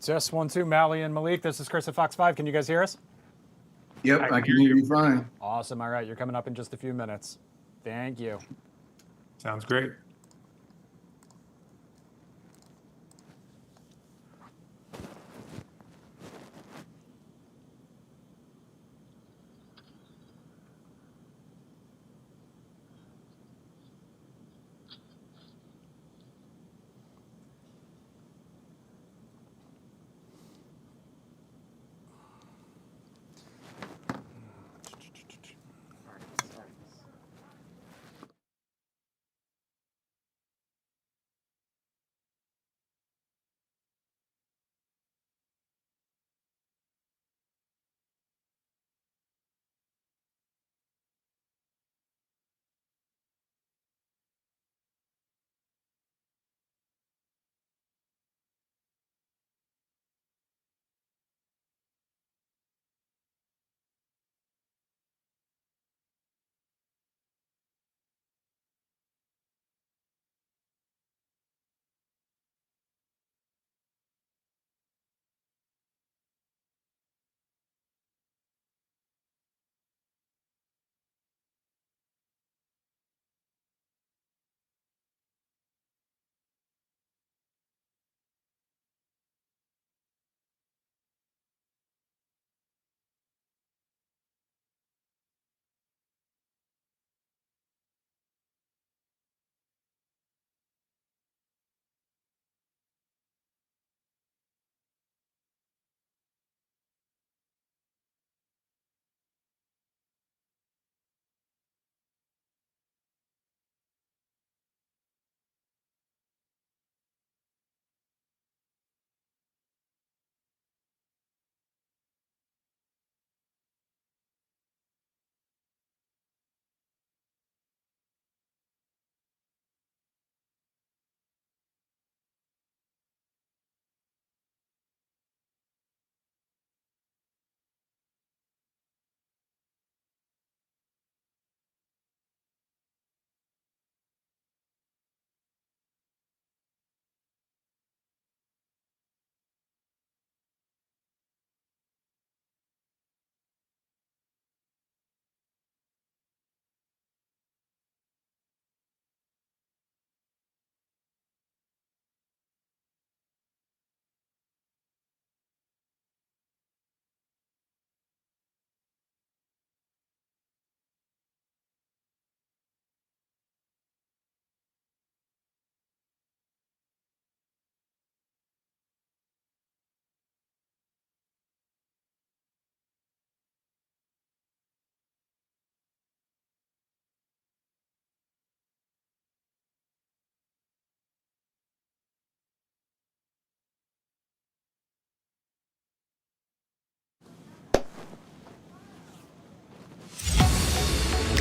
Just 1-2, Mally and Malik. This is Chris at Fox 5. Can you guys hear us? Yep, I can hear you fine. Awesome. All right, you're coming up in just a few minutes. Thank you. Sounds great.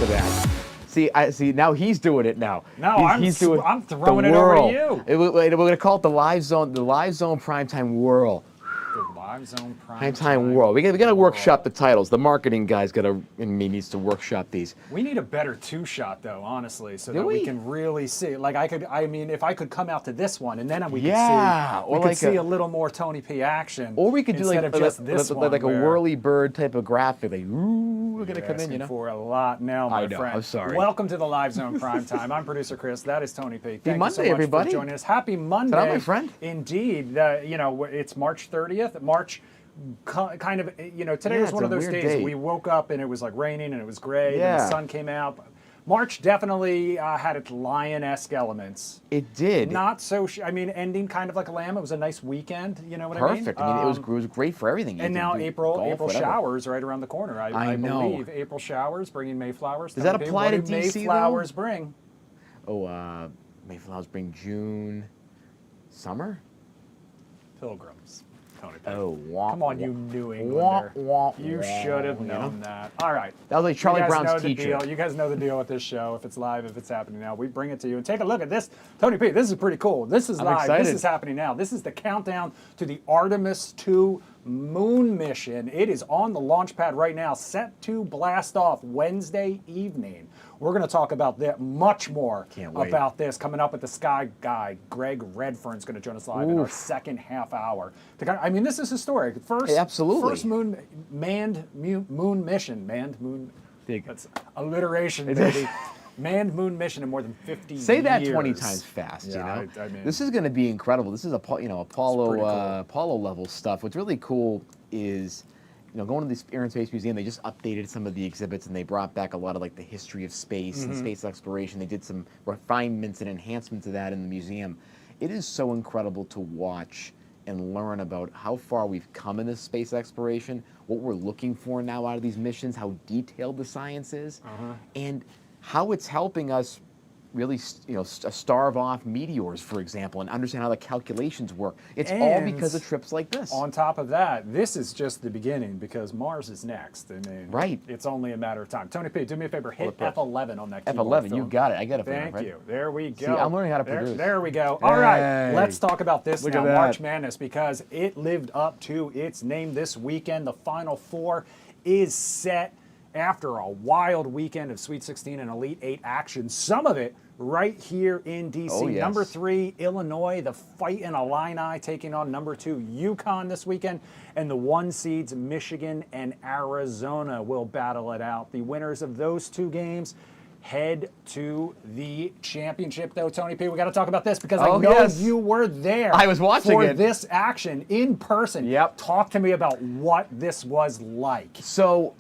Look at that. See, I see. Now he's doing it. Now. No, he's doing I'm the throwing it over to whirl. you. We're gonna call it the Live Zone Primetime Whirl. The Live Zone Primetime Whirl. We gotta workshop the titles. The marketing guy's needs to workshop these. We need a better two-shot though, honestly, so Do that we we? can really see. Like I mean, if I could come out to this one and then we could Yeah, see, or we could like see a little more Tony P action. Or we could do instead like of just this one, like a where whirly bird type of graphic. Like, ooh, we're gonna you're come in, asking you know. for a lot now, my I know, friend. I'm sorry. Welcome to the Live Zone Primetime. I'm producer Chris. That is Tony P. Thank you so Monday, much everybody. for joining us. Happy Monday, Hello, my friend. Indeed. You know, it's March 30th. March. Kind of, you know, today Yeah, was one it's of a those weird days day. we woke up and it was like raining and it was gray and Yeah. the sun came out. March definitely had its lion-esque elements. It did. Not so, I mean, ending kind of like a lamb. It was a nice weekend, you know what Perfect. I mean? it was great for everything. You And could now do April golf, whatever. showers right around the corner. I know. believe April showers bringing Mayflowers. Does that Tony P, apply what to do DC though? Mayflowers bring? Oh, Mayflowers bring June, summer. Pilgrims. Tony P. Oh, womp, Come on, you womp, New womp, Englander. womp, You womp, should have you know? known that. All right. That was like Charlie You guys Brown's know the teacher. deal. You guys know the deal with this show. If it's live, if it's happening now, we bring it to you. And take a look at this. Tony P, this is pretty cool. This is I'm live. excited. This is happening now. This is the countdown to the Artemis 2 moon mission. It is on the launch pad right now, set to blast off Wednesday evening. We're going to talk about that much more about this coming up with the Sky Guy. Greg Redfern's going to join us live in our second half hour. I mean, this is historic. First manned moon mission. That's alliteration, baby. Manned moon mission in more than 50 years. Say that 20 times fast, Yeah, you know? I mean, this is going to be incredible. This is Apollo cool. Apollo level stuff. What's really cool is, going to the Air and Space Museum, they just updated some of the exhibits and they brought back a lot of like the history of space and space exploration. They did some refinements and enhancements of that in the museum. It is so incredible to watch and learn about how far we've come in this space exploration, what we're looking for now out of these missions, how detailed the science is, and how it's helping us really, starve off meteors, for example, and understand how the calculations work. It's all because of trips like this. On top of that, this is just the beginning because Mars is next. I mean, it's only a matter of time. Tony P, do me a favor, hit F11 on that keyboard. F11, you got it. I got it. Thank you. There we go. See, I'm learning how to produce. There we go. All right, let's talk about this Look now, at that. March Madness, because it lived up to its name this weekend. The Final Four is set after a wild weekend of Sweet 16 and Elite 8 action. Some of it right here in D.C. Oh, yes. Number 3, Illinois, the Fightin' Illini taking on number 2, UConn this weekend. And the 1 seeds, Michigan and Arizona, will battle it out. The winners of those 2 games head to the championship, though. Tony P, we got to talk about this because I know you were there. I was watching for it. this action in person. Yep. Talk to me about what this was like. So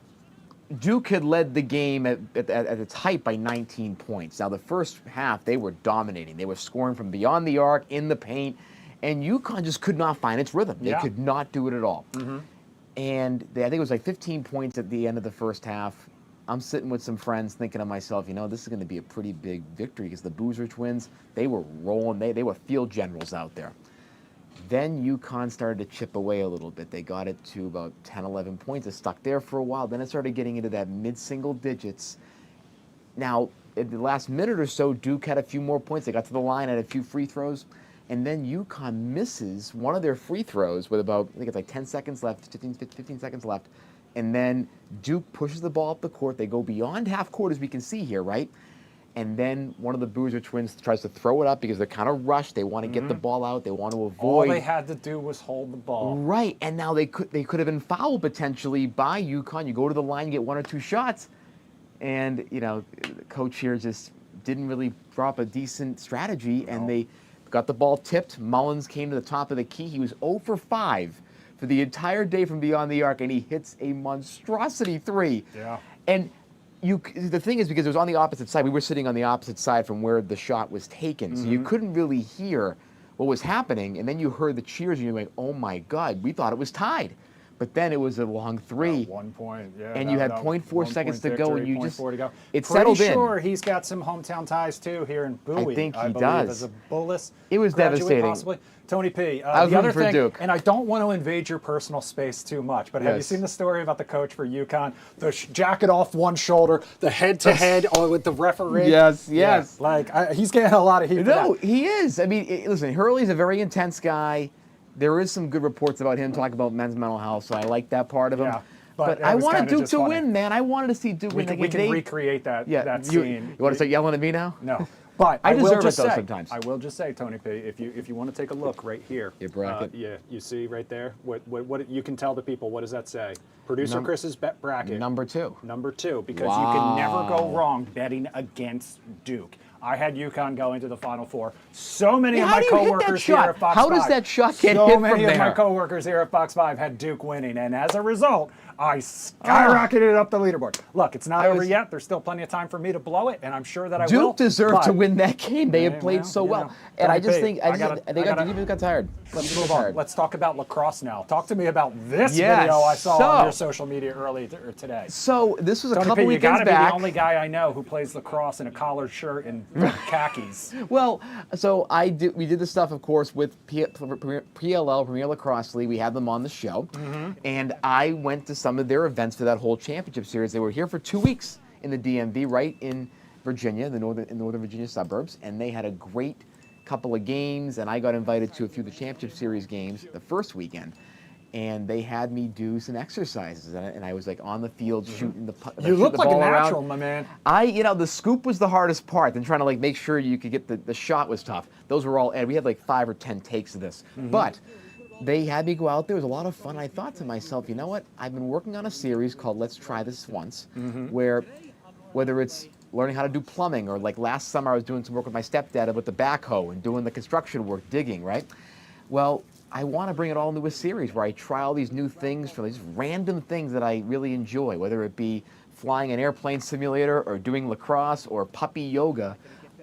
Duke had led the game at its height by 19 points. Now, the first half, they were dominating. They were scoring from beyond the arc, in the paint, and UConn just could not find its rhythm. They could not do it at all. And I think it was like 15 points at the end of the first half. I'm sitting with some friends thinking to myself, this is going to be a pretty big victory because the Boozer twins, they were rolling. They were field generals out there. Then UConn started to chip away a little bit. They got it to about 10, 11 points. It stuck there for a while. Then it started getting into that mid-single digits. Now, at the last minute or so, Duke had a few more points. They got to the line, had a few free throws. And then UConn misses one of their free throws with about, I think it's like 10 seconds left, 15 seconds left. And then Duke pushes the ball up the court. They go beyond half court, as we can see here, right? And then one of the Boozer twins tries to throw it up because they're kind of rushed. They want to get the ball out. They want to avoid. All they had to do was hold the ball. Right, and now they could have been fouled potentially by UConn. You go to the line, you get 1 or 2 shots, and the coach here just didn't really drop a decent strategy, and they got the ball tipped. Mullins came to the top of the key. He was 0 for 5 for the entire day from beyond the arc, and he hits a monstrosity 3. Yeah. And the thing is, because it was on the opposite side, we were sitting on the opposite side from where the shot was taken, so you couldn't really hear what was happening, and then you heard the cheers, and you're like, oh my God, we thought it was tied. But then it was a long 3. 1 point, yeah. And you had 0.4 seconds to go, and you just, it Pretty settled in. sure he's got some hometown ties, too, here in Bowie. I think he believe, does. As a Bullis It was graduate, devastating. Possibly. Tony P, I was the other rooting for thing, Duke. and I don't want to invade your personal space too much, but have you seen the story about the coach for UConn? The jacket off one shoulder, the head-to-head with the referee? Yes. Yeah, he's getting a lot of heat for No, that. he is. I mean, listen, Hurley's a very intense guy. There is some good reports about him talking about men's mental health, so I like that part of him. Yeah, but it I was wanted kinda Duke just to funny. win, man. I wanted to see Duke win. We can recreate that scene. You want to start yelling at me now? No. But I will deserve just it, though, say, sometimes. I will just say, Tony P, if you want to take a look right here. Your bracket. You see right there? What you can tell the people, what does that say? Producer Chris's bet bracket. Number 2. Number 2, because you can never go wrong betting against Duke. I had UConn going to the Final Four. So many of my coworkers here at Fox 5. How does that shot get hit So from many of my there? coworkers here at Fox 5 had Duke winning, and as a result, I skyrocketed up the leaderboard. Look, it's not over yet. There's still plenty of time for me to blow it, and I'm sure that I will. Duke deserved but to win that game. They had played well, so you well. know, And I Tony just P, think they got tired. Let's move on. Let's talk about lacrosse now. Talk to me about this video I saw on your social media earlier today. So this was a Tony couple P, weekends you gotta be back. the only guy I know who plays lacrosse in a collared shirt and khakis. Well, so we did the stuff, of course, with PLL, Premier Lacrosse League. We had them on the show. And I went to some of their events for that whole championship series. They were here for 2 weeks in the DMV, right in Virginia, in Northern Virginia suburbs. And they had a great couple of games, and I got invited to a few of the championship series games the first weekend. and they had me do some exercises, and I was like on the field shooting the You look like a ball natural, around. my man. The scoop was the hardest part. Then trying to like make sure you could get the shot was tough. Those were all, and we had like 5 or 10 takes of this. But they had me go out there. It was a lot of fun. I thought to myself, you know what? I've been working on a series called Let's Try This Once, where whether it's learning how to do plumbing, or like last summer I was doing some work with my stepdad with the backhoe and doing the construction work, digging, right? Well, I want to bring it all into a series where I try all these new things, from these random things that I really enjoy, whether it be flying an airplane simulator or doing lacrosse or puppy yoga.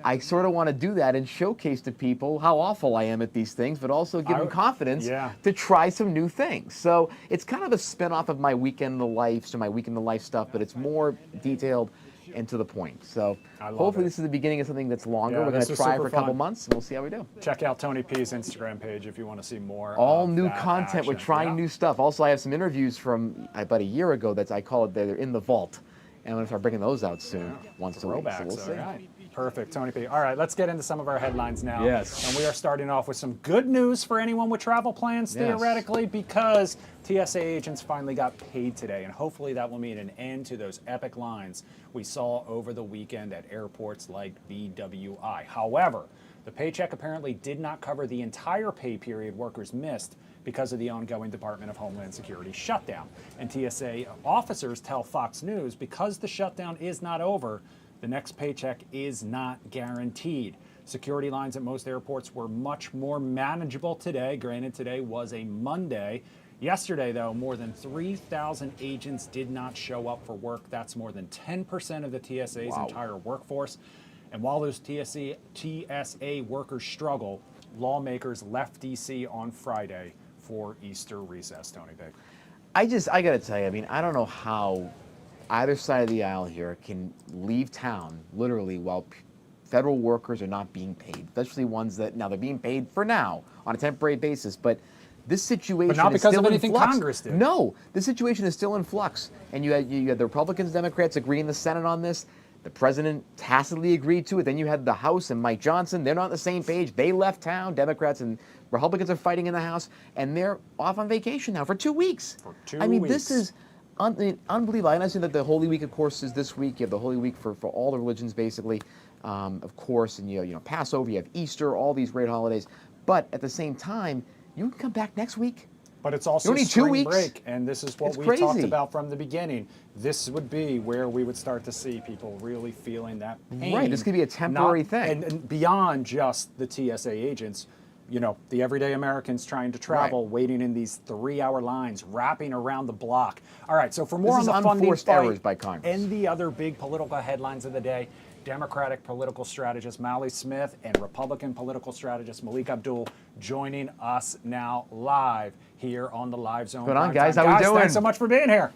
I sort of want to do that and showcase to people how awful I am at these things, but also give them confidence to try some new things. So it's kind of a spin-off of my Weekend in the Life, so my Weekend in the Life stuff, but it's more detailed and to the point. So hopefully this is the beginning of something that's longer. We're going to try it for a couple months, and we'll see how we do. Check out Tony P's Instagram page if you want to see more. All new content. We're trying new stuff. Also, I have some interviews from about a year ago I call it, they're in the vault. And I'm going to start bringing those out soon, once a week. So we'll see. All right. Perfect, Tony P. All right, let's get into some of our headlines now. Yes. And we are starting off with some good news for anyone with travel plans, theoretically, because TSA agents finally got paid today, and hopefully that will mean an end to those epic lines we saw over the weekend at airports like BWI. However, the paycheck apparently did not cover the entire pay period workers missed because of the ongoing Department of Homeland Security shutdown. And TSA officers tell Fox News because the shutdown is not over, the next paycheck is not guaranteed. Security lines at most airports were much more manageable today. Granted, today was a Monday. Yesterday, though, more than 3,000 agents did not show up for work. That's more than 10% of the TSA's entire workforce. And while those TSA workers struggle, lawmakers left D.C. on Friday for Easter recess, Tony Big. I got to tell you, I mean, I don't know how either side of the aisle here can leave town literally while federal workers are not being paid, especially ones that now they're being paid for now on a temporary basis, but this situation but not is because still of anything in flux. Congress did. No, this situation is still in flux, and you had the Republicans, Democrats agree in the Senate on this. The president tacitly agreed to it. Then you had the House and Mike Johnson. They're not on the same page. They left town. Democrats and Republicans are fighting in the House, and they're off on vacation now for 2 weeks. For 2 I mean, weeks. this is unbelievable. I understand that the Holy Week, of course, is this week. You have the Holy Week for all the religions, basically, of course, and you know Passover, you have Easter, all these great holidays. But at the same time, you can come back next week. But it's also only 2 spring weeks. break, and this is what It's we crazy. talked about from the beginning. This would be where we would start to see people really feeling that pain. Right, this could be a temporary thing. And beyond just the TSA agents, you know, the everyday Americans trying to travel, waiting in these 3-hour lines, wrapping around the block. All right, so for more This on is the funding unforced fight errors by Congress. and the other big political headlines of the day, Democratic political strategist Mally Smith and Republican political strategist Malik Abdul joining us now live here on the Live Zone. What's going on, Prime guys? Time. How we doing? Thanks so much for being here.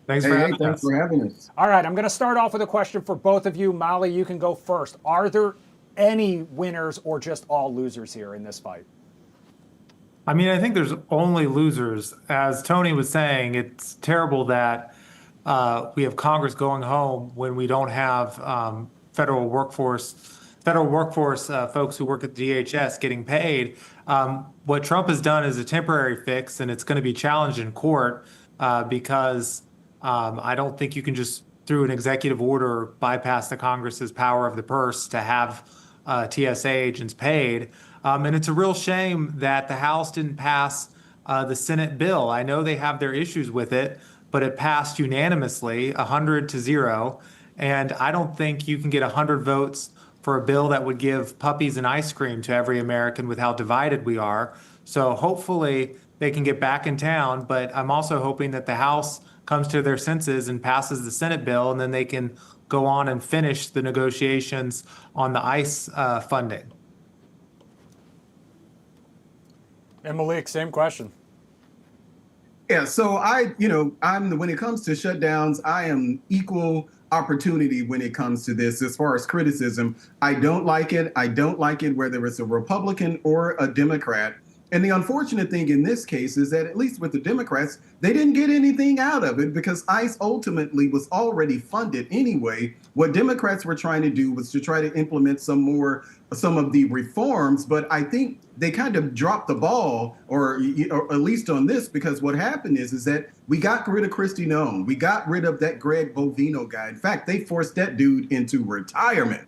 Thanks for having Thanks us. for having us. All right, I'm going to start off with a question for both of you. Mally, you can go first. Are there any winners or just all losers here in this fight? I mean, I think there's only losers. As Tony was saying, it's terrible that we have Congress going home when we don't have federal workforce folks who work at DHS getting paid. What Trump has done is a temporary fix, and it's going to be challenged in court because I don't think you can just, through an executive order, bypass the Congress's power of the purse to have TSA agents paid. And it's a real shame that the House didn't pass the Senate bill. I know they have their issues with it, but it passed unanimously, 100-0. And I don't think you can get 100 votes for a bill that would give puppies and ice cream to every American with how divided we are. So hopefully they can get back in town, but I'm also hoping that the House comes to their senses and passes the Senate bill, and then they can go on and finish the negotiations on the ICE funding. And Malik, same question. Yeah, so when it comes to shutdowns, I am equal opportunity when it comes to this. As far as criticism, I don't like it. I don't like it whether it's a Republican or a Democrat. And the unfortunate thing in this case is that, at least with the Democrats, they didn't get anything out of it because ICE ultimately was already funded anyway. What Democrats were trying to do was to try to implement some of the reforms, but I think they kind of dropped the ball, or at least on this, because what happened is that we got rid of Kristi Noem. We got rid of that Greg Bovino guy. In fact, they forced that dude into retirement.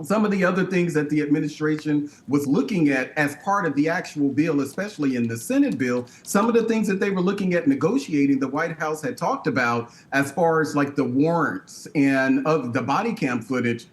Some of the other things that the administration was looking at as part of the actual bill, especially in the Senate bill, some of the things that they were looking at negotiating, the White House had talked about as far as like the warrants and of the body cam footage.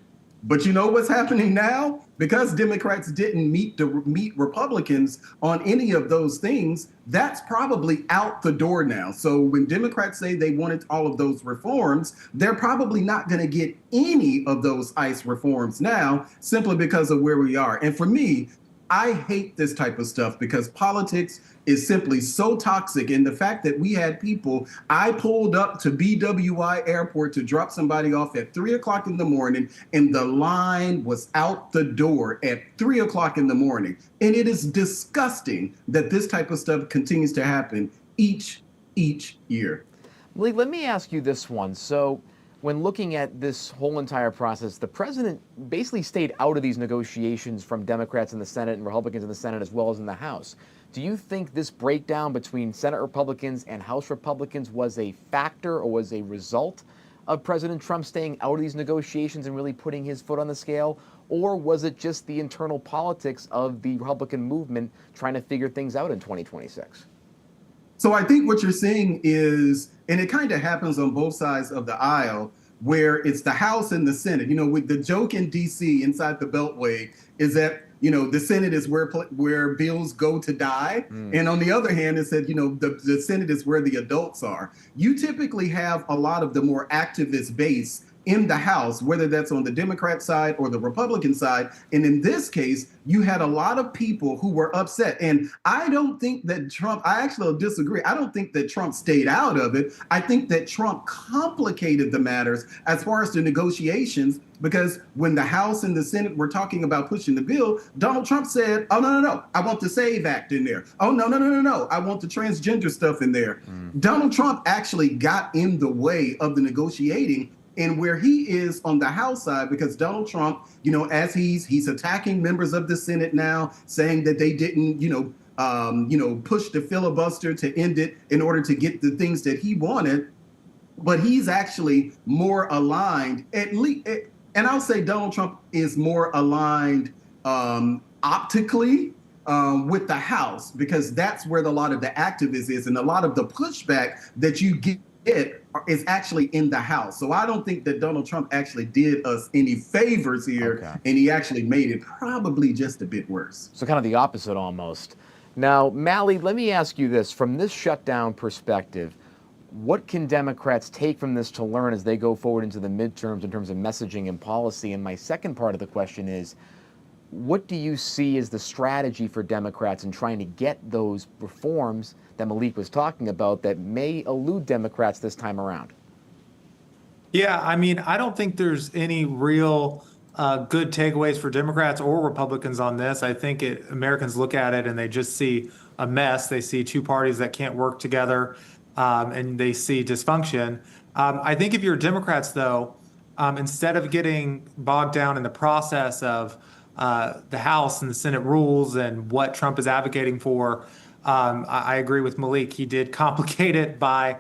But you know what's happening now? Because Democrats didn't meet Republicans on any of those things, that's probably out the door now. So when Democrats say they wanted all of those reforms, they're probably not going to get any of those ICE reforms now, simply because of where we are. And for me, I hate this type of stuff because politics is simply so toxic. And the fact that we had people, I pulled up to BWI Airport to drop somebody off at 3 o'clock in the morning, and the line was out the door at 3 o'clock in the morning. And it is disgusting that this type of stuff continues to happen each year. Malik, let me ask you this one. So when looking at this whole entire process, the president basically stayed out of these negotiations from Democrats in the Senate and Republicans in the Senate, as well as in the House. Do you think this breakdown between Senate Republicans and House Republicans was a factor or was a result of President Trump staying out of these negotiations and really putting his foot on the scale? Or was it just the internal politics of the Republican movement trying to figure things out in 2026? So I think what you're seeing is, and it kind of happens on both sides of the aisle, where it's the House and the Senate. You know, with the joke in D.C. inside the Beltway is that, you know, the Senate is where bills go to die. And on the other hand, it said, you know, the Senate is where the adults are. You typically have a lot of the more activist base in the House, whether that's on the Democrat side or the Republican side. And in this case, you had a lot of people who were upset. And I don't think that Trump, I actually disagree. I don't think that Trump stayed out of it. I think that Trump complicated the matters as far as the negotiations, because when the House and the Senate were talking about pushing the bill, Donald Trump said, oh, no, I want the SAVE Act in there. Oh, no, I want the transgender stuff in there. Donald Trump actually got in the way of the negotiating. And where he is on the House side, because Donald Trump, you know, as he's attacking members of the Senate now, saying that they didn't, push the filibuster to end it in order to get the things that he wanted. But he's actually more aligned, at least, and I'll say Donald Trump is more aligned optically with the House, because that's where a lot of the activism is, and a lot of the pushback that you get is actually in the House. So I don't think that Donald Trump actually did us any favors here, and he actually made it probably just a bit worse. So kind of the opposite almost. Now, Mally, let me ask you this. From this shutdown perspective, what can Democrats take from this to learn as they go forward into the midterms in terms of messaging and policy? And my second part of the question is, what do you see as the strategy for Democrats in trying to get those reforms that Malik was talking about that may elude Democrats this time around? Yeah, I mean, I don't think there's any real good takeaways for Democrats or Republicans on this. I think Americans look at it and they just see a mess. They see two parties that can't work together, and they see dysfunction. I think if you're Democrats, though, instead of getting bogged down in the process of the House and the Senate rules and what Trump is advocating for, I agree with Malik. He did complicate it by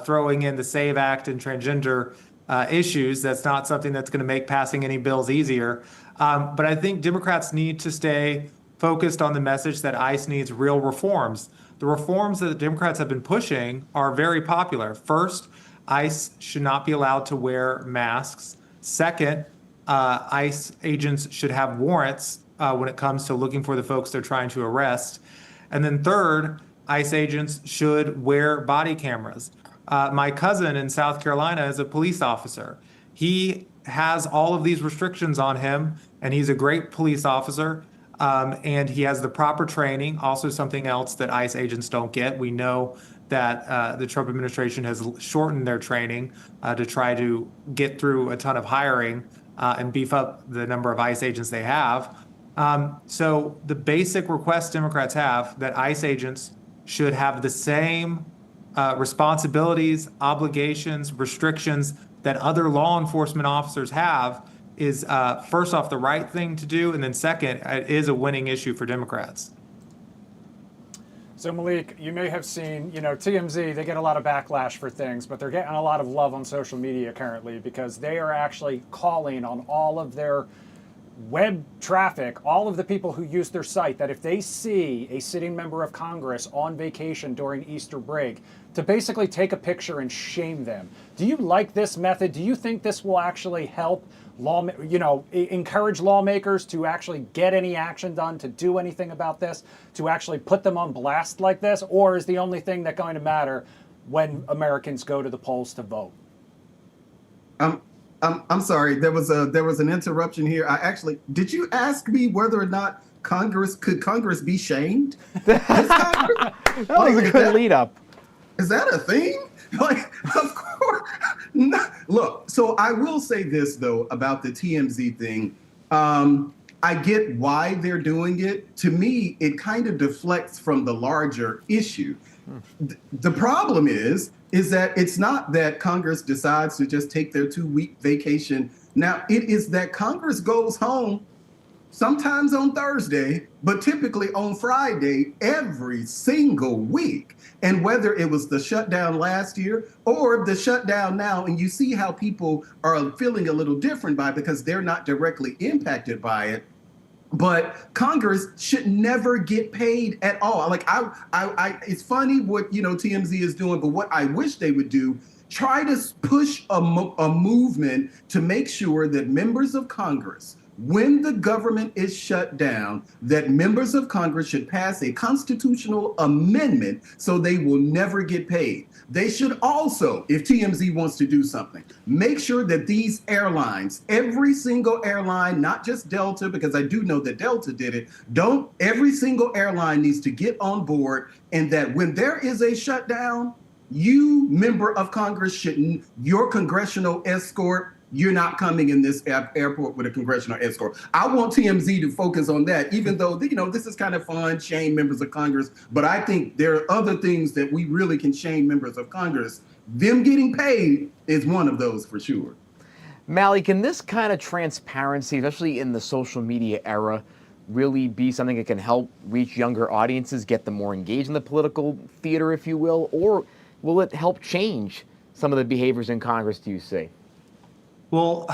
throwing in the SAVE Act and transgender issues. That's not something that's going to make passing any bills easier. But I think Democrats need to stay focused on the message that ICE needs real reforms. The reforms that the Democrats have been pushing are very popular. First, ICE should not be allowed to wear masks. Second, ICE agents should have warrants when it comes to looking for the folks they're trying to arrest. And then third, ICE agents should wear body cameras. My cousin in South Carolina is a police officer. He has all of these restrictions on him, and he's a great police officer, and he has the proper training, also something else that ICE agents don't get. We know that the Trump administration has shortened their training to try to get through a ton of hiring and beef up the number of ICE agents they have. So the basic request Democrats have that ICE agents should have the same responsibilities, obligations, restrictions that other law enforcement officers have is first off the right thing to do, and then second, it is a winning issue for Democrats. So Malik, you may have seen, TMZ, they get a lot of backlash for things, but they're getting a lot of love on social media currently because they are actually calling on all of their web traffic, all of the people who use their site, that if they see a sitting member of Congress on vacation during Easter break, to basically take a picture and shame them. Do you like this method? Do you think this will actually help encourage lawmakers to actually get any action done, to do anything about this, to actually put them on blast like this? Or is the only thing that's going to matter when Americans go to the polls to vote? I'm sorry. There was an interruption here. Did you ask me whether or not Congress be shamed? That was a good lead up. Is that a thing? Like, of course. No. Look, so I will say this though about the TMZ thing. I get why they're doing it. To me, it kind of deflects from the larger issue. The problem is that it's not that Congress decides to just take their 2-week vacation. Now, it is that Congress goes home sometimes on Thursday, but typically on Friday every single week. And whether it was the shutdown last year or the shutdown now, and you see how people are feeling a little different by it because they're not directly impacted by it. But Congress should never get paid at all. Like it's funny what TMZ is doing, but what I wish they would do, try to push a movement to make sure that members of Congress, when the government is shut down, that members of Congress should pass a constitutional amendment so they will never get paid. They should also, if TMZ wants to do something, make sure that these airlines, every single airline, not just Delta, because I do know that Delta did it, every single airline needs to get on board, and that when there is a shutdown, you, member of Congress, your congressional escort, you're not coming in this airport with a congressional escort. I want TMZ to focus on that, even though, this is kind of fun, shame members of Congress. But I think there are other things that we really can shame members of Congress. Them getting paid is one of those for sure. Mally, can this kind of transparency, especially in the social media era, really be something that can help reach younger audiences, get them more engaged in the political theater, if you will? Or will it help change some of the behaviors in Congress, do you see? Well,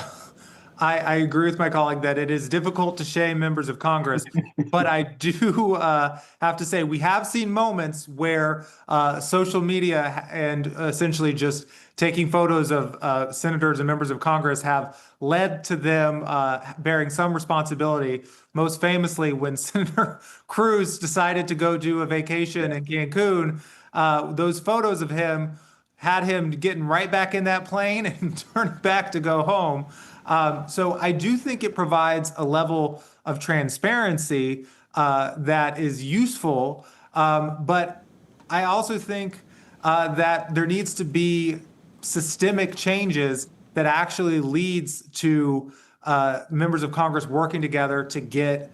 I agree with my colleague that it is difficult to shame members of Congress, but I do have to say we have seen moments where social media and essentially just taking photos of senators and members of Congress have led to them bearing some responsibility. Most famously, when Senator Cruz decided to go do a vacation in Cancun, those photos of him had him getting right back in that plane and turning back to go home. So I do think it provides a level of transparency that is useful. But I also think that there needs to be systemic changes that actually leads to members of Congress working together to get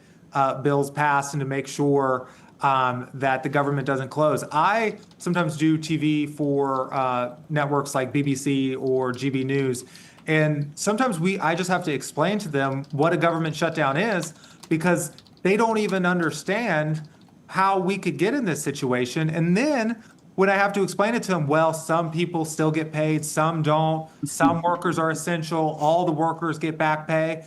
bills passed and to make sure that the government doesn't close. I sometimes do TV for networks like BBC or GB News, and sometimes I just have to explain to them what a government shutdown is because they don't even understand how we could get in this situation. And then when I have to explain it to them, well, some people still get paid, some don't, some workers are essential, all the workers get back pay.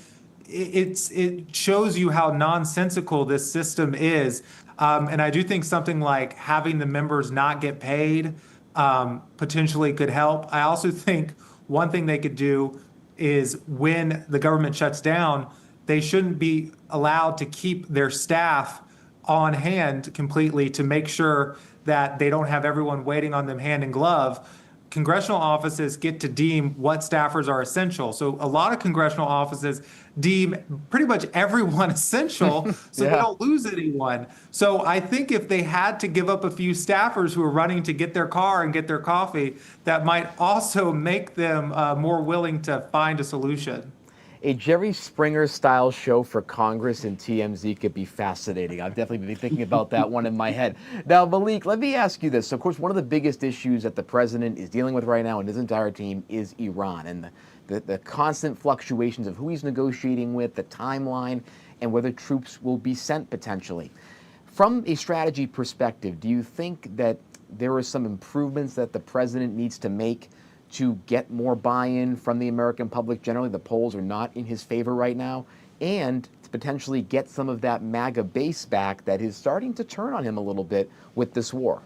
It shows you how nonsensical this system is. And I do think something like having the members not get paid potentially could help. I also think one thing they could do is when the government shuts down, they shouldn't be allowed to keep their staff on hand completely to make sure that they don't have everyone waiting on them hand in glove. Congressional offices get to deem what staffers are essential. So a lot of congressional offices deem pretty much everyone essential so they don't lose anyone. So I think if they had to give up a few staffers who are running to get their car and get their coffee, that might also make them more willing to find a solution. A Jerry Springer style show for Congress and TMZ could be fascinating. I've definitely been thinking about that one in my head. Now, Malik, let me ask you this. So, of course, one of the biggest issues that the president is dealing with right now and his entire team is Iran and the constant fluctuations of who he's negotiating with, the timeline, and whether troops will be sent potentially. From a strategy perspective, do you think that there are some improvements that the president needs to make to get more buy-in from the American public generally? The polls are not in his favor right now, and to potentially get some of that MAGA base back that is starting to turn on him a little bit with this war.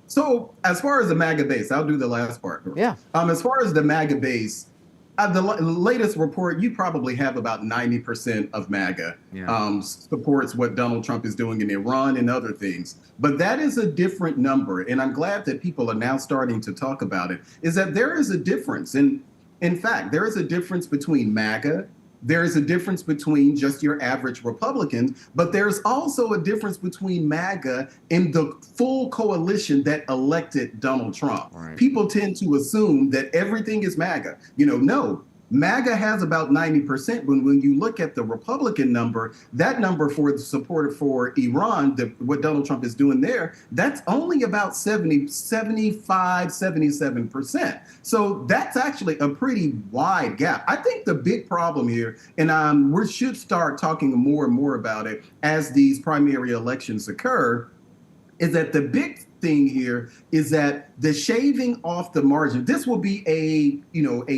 So as far as the MAGA base, I'll do the last part. Yeah. As far as the MAGA base, the latest report, you probably have about 90% of MAGA supports what Donald Trump is doing in Iran and other things. But that is a different number. And I'm glad that people are now starting to talk about it, is that there is a difference. And in fact, there is a difference between MAGA. There is a difference between just your average Republican, but there's also a difference between MAGA and the full coalition that elected Donald Trump. Right. People tend to assume that everything is MAGA. No, MAGA has about 90%, but when you look at the Republican number, that number for the support for Iran, what Donald Trump is doing there, that's only about 75, 77%. So that's actually a pretty wide gap. I think the big problem here, and we should start talking more and more about it as these primary elections occur, is that the big thing here is that the shaving off the margin, this will be a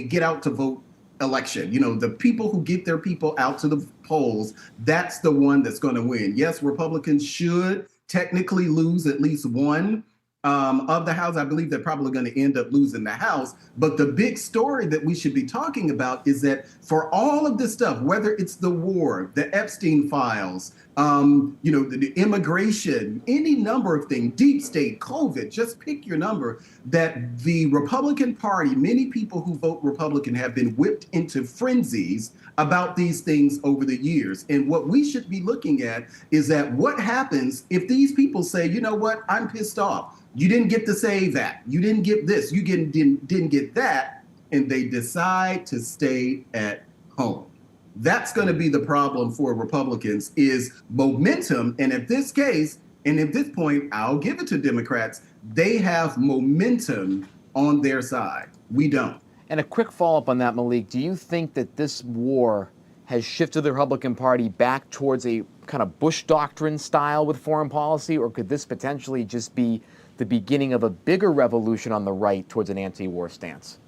get out to vote election. The people who get their people out to the polls, that's the one that's going to win. Yes, Republicans should technically lose at least one of the House. I believe they're probably going to end up losing the House. But the big story that we should be talking about is that for all of this stuff, whether it's the war, the Epstein files, the immigration, any number of things, deep state, COVID, just pick your number, that the Republican Party, many people who vote Republican have been whipped into frenzies about these things over the years. And what we should be looking at is that what happens if these people say, you know what, I'm pissed off. You didn't get to say that. You didn't get this. You didn't get that. And they decide to stay at home. That's going to be the problem for Republicans is momentum. And at this case, and at this point, I'll give it to Democrats. They have momentum on their side. We don't. And a quick follow-up on that, Malik. Do you think that this war has shifted the Republican Party back towards a kind of Bush doctrine style with foreign policy, or could this potentially just be the beginning of a bigger revolution on the right towards an anti-war stance?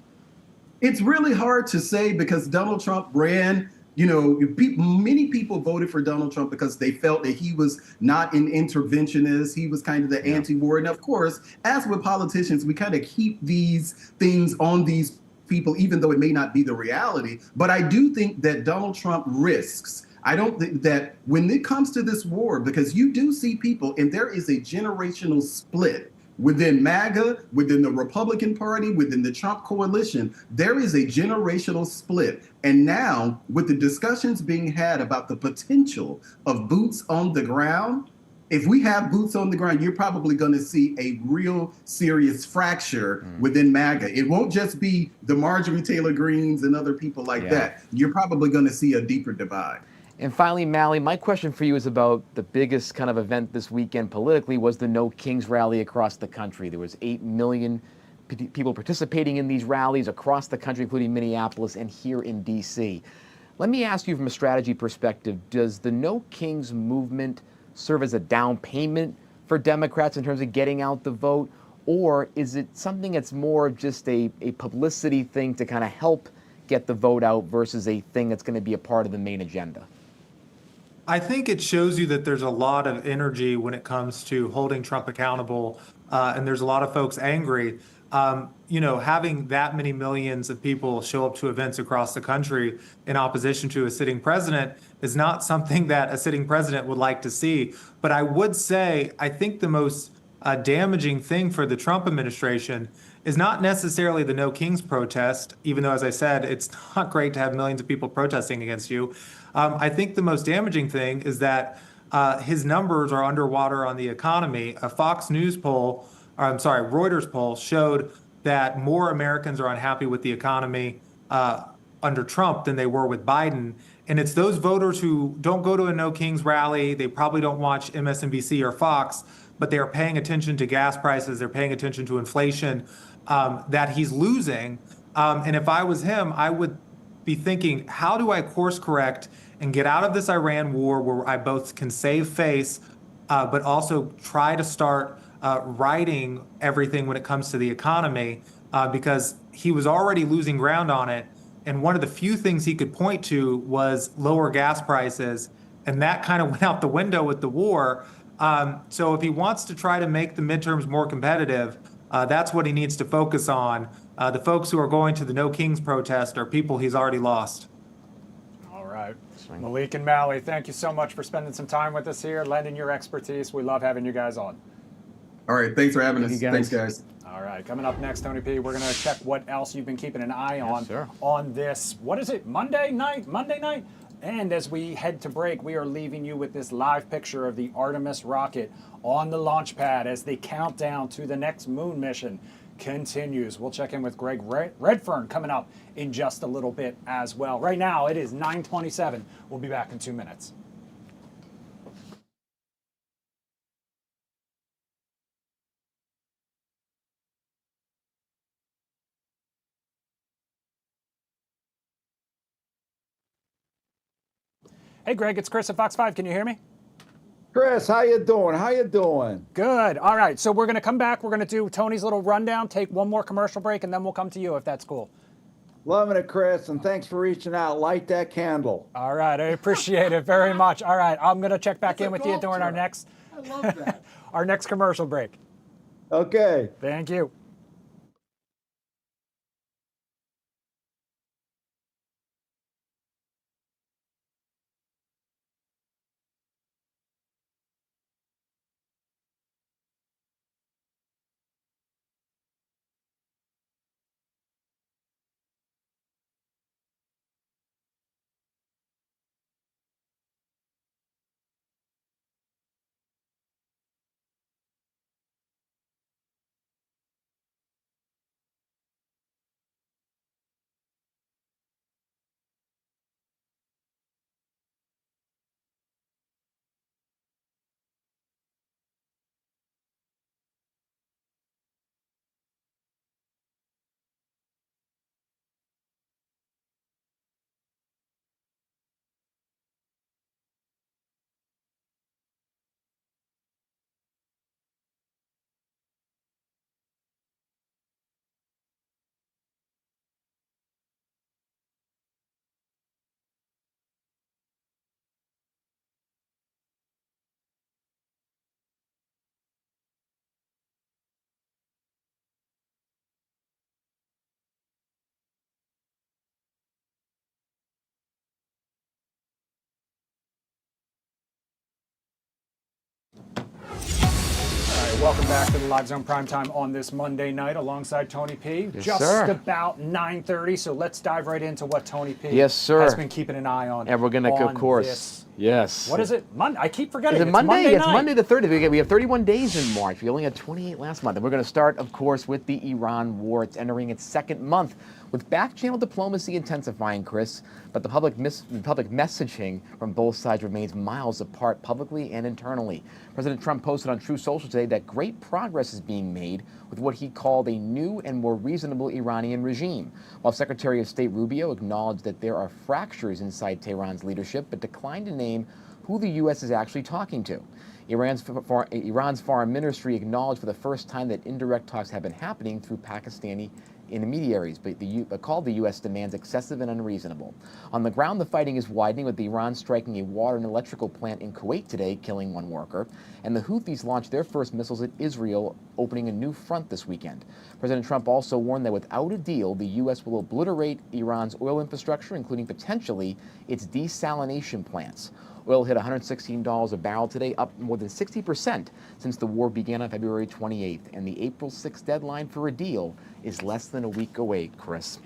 It's really hard to say because Donald Trump ran. Many people voted for Donald Trump because they felt that he was not an interventionist. He was kind of the anti-war. And of course, as with politicians, we kind of keep these things on these people, even though it may not be the reality. But I do think that Donald Trump risks. I don't think that when it comes to this war, because you do see people, and there is a generational split within MAGA, within the Republican Party, within the Trump coalition, there is a generational split. And now, with the discussions being had about the potential of boots on the ground, if we have boots on the ground, you're probably going to see a real serious fracture within MAGA. It won't just be the Marjorie Taylor Greens and other people like that. You're probably going to see a deeper divide. And finally, Mally, my question for you is about the biggest kind of event this weekend politically was the No Kings rally across the country. There was 8 million people participating in these rallies across the country, including Minneapolis and here in D.C. Let me ask you from a strategy perspective, does the No Kings movement serve as a down payment for Democrats in terms of getting out the vote? Or is it something that's more of just a publicity thing to kind of help get the vote out versus a thing that's going to be a part of the main agenda? I think it shows you that there's a lot of energy when it comes to holding Trump accountable, and there's a lot of folks angry. Having that many millions of people show up to events across the country in opposition to a sitting president is not something that a sitting president would like to see. But I would say, I think the most damaging thing for the Trump administration is not necessarily the No Kings protest, even though, as I said, it's not great to have millions of people protesting against you. I think the most damaging thing is that his numbers are underwater on the economy. A Reuters poll showed that more Americans are unhappy with the economy under Trump than they were with Biden. And it's those voters who don't go to a No Kings rally, they probably don't watch MSNBC or Fox, but they are paying attention to gas prices, they're paying attention to inflation, that he's losing. And if I was him, I would be thinking, how do I course correct and get out of this Iran war where I both can save face, but also try to start righting everything when it comes to the economy, because he was already losing ground on it. And one of the few things he could point to was lower gas prices. And that kind of went out the window with the war. So if he wants to try to make the midterms more competitive, that's what he needs to focus on. The folks who are going to the No Kings protest are people he's already lost. All right. Malik and Mally, thank you so much for spending some time with us here, lending your expertise. We love having you guys on. All right. Thanks for having us. Thanks, guys. All right. Coming up next, Tony P., we're going to check what else you've been keeping an eye on this. What is it? Monday night? And as we head to break, we are leaving you with this live picture of the Artemis rocket on the launch pad as the countdown to the next moon mission continues. We'll check in with Greg Redfern coming up in just a little bit as well. Right now, it is 9:27. We'll be back in 2 minutes. Hey, Greg, it's Chris at Fox 5. Can you hear me? Chris, how you doing? How you doing? Good. All right. So we're going to come back. We're going to do Tony's little rundown, take one more commercial break, and then we'll come to you if that's cool. Loving it, Chris, and thanks for reaching out. Light that candle. All right. I appreciate it very much. All right. I'm going to check back in with you during our next, I love that. our next commercial break. Okay. Thank you. Welcome back to the Live Zone Primetime on this Monday night alongside Tony P. Yes, sir. About 9:30, so let's dive right into what Tony P. Yes, sir. has been keeping an eye on. And we're going to, of course, this. yes. What is it? Monday? I keep forgetting. Is it It's Monday? Monday It's night. Monday the 30th. We have 31 days in March. We only had 28 last month. And we're going to start, of course, with the Iran war. It's entering its second month with back-channel diplomacy intensifying, Chris. But the public messaging from both sides remains miles apart publicly and internally. President Trump posted on Truth Social today that great progress is being made with what he called a new and more reasonable Iranian regime, while Secretary of State Rubio acknowledged that there are fractures inside Tehran's leadership, but declined to name who the U.S. is actually talking to. Iran's foreign ministry acknowledged for the first time that indirect talks have been happening through Pakistani intermediaries, but called the U.S. demands excessive and unreasonable. On the ground, the fighting is widening, with Iran striking a water and electrical plant in Kuwait today, killing one worker, and the Houthis launched their first missiles at Israel, opening a new front this weekend. President Trump also warned that without a deal, the U.S. will obliterate Iran's oil infrastructure, including potentially its desalination plants. Oil hit $116 a barrel today, up more than 60% since the war began on February 28th, and the April 6th deadline for a deal is less than a week away, Chris.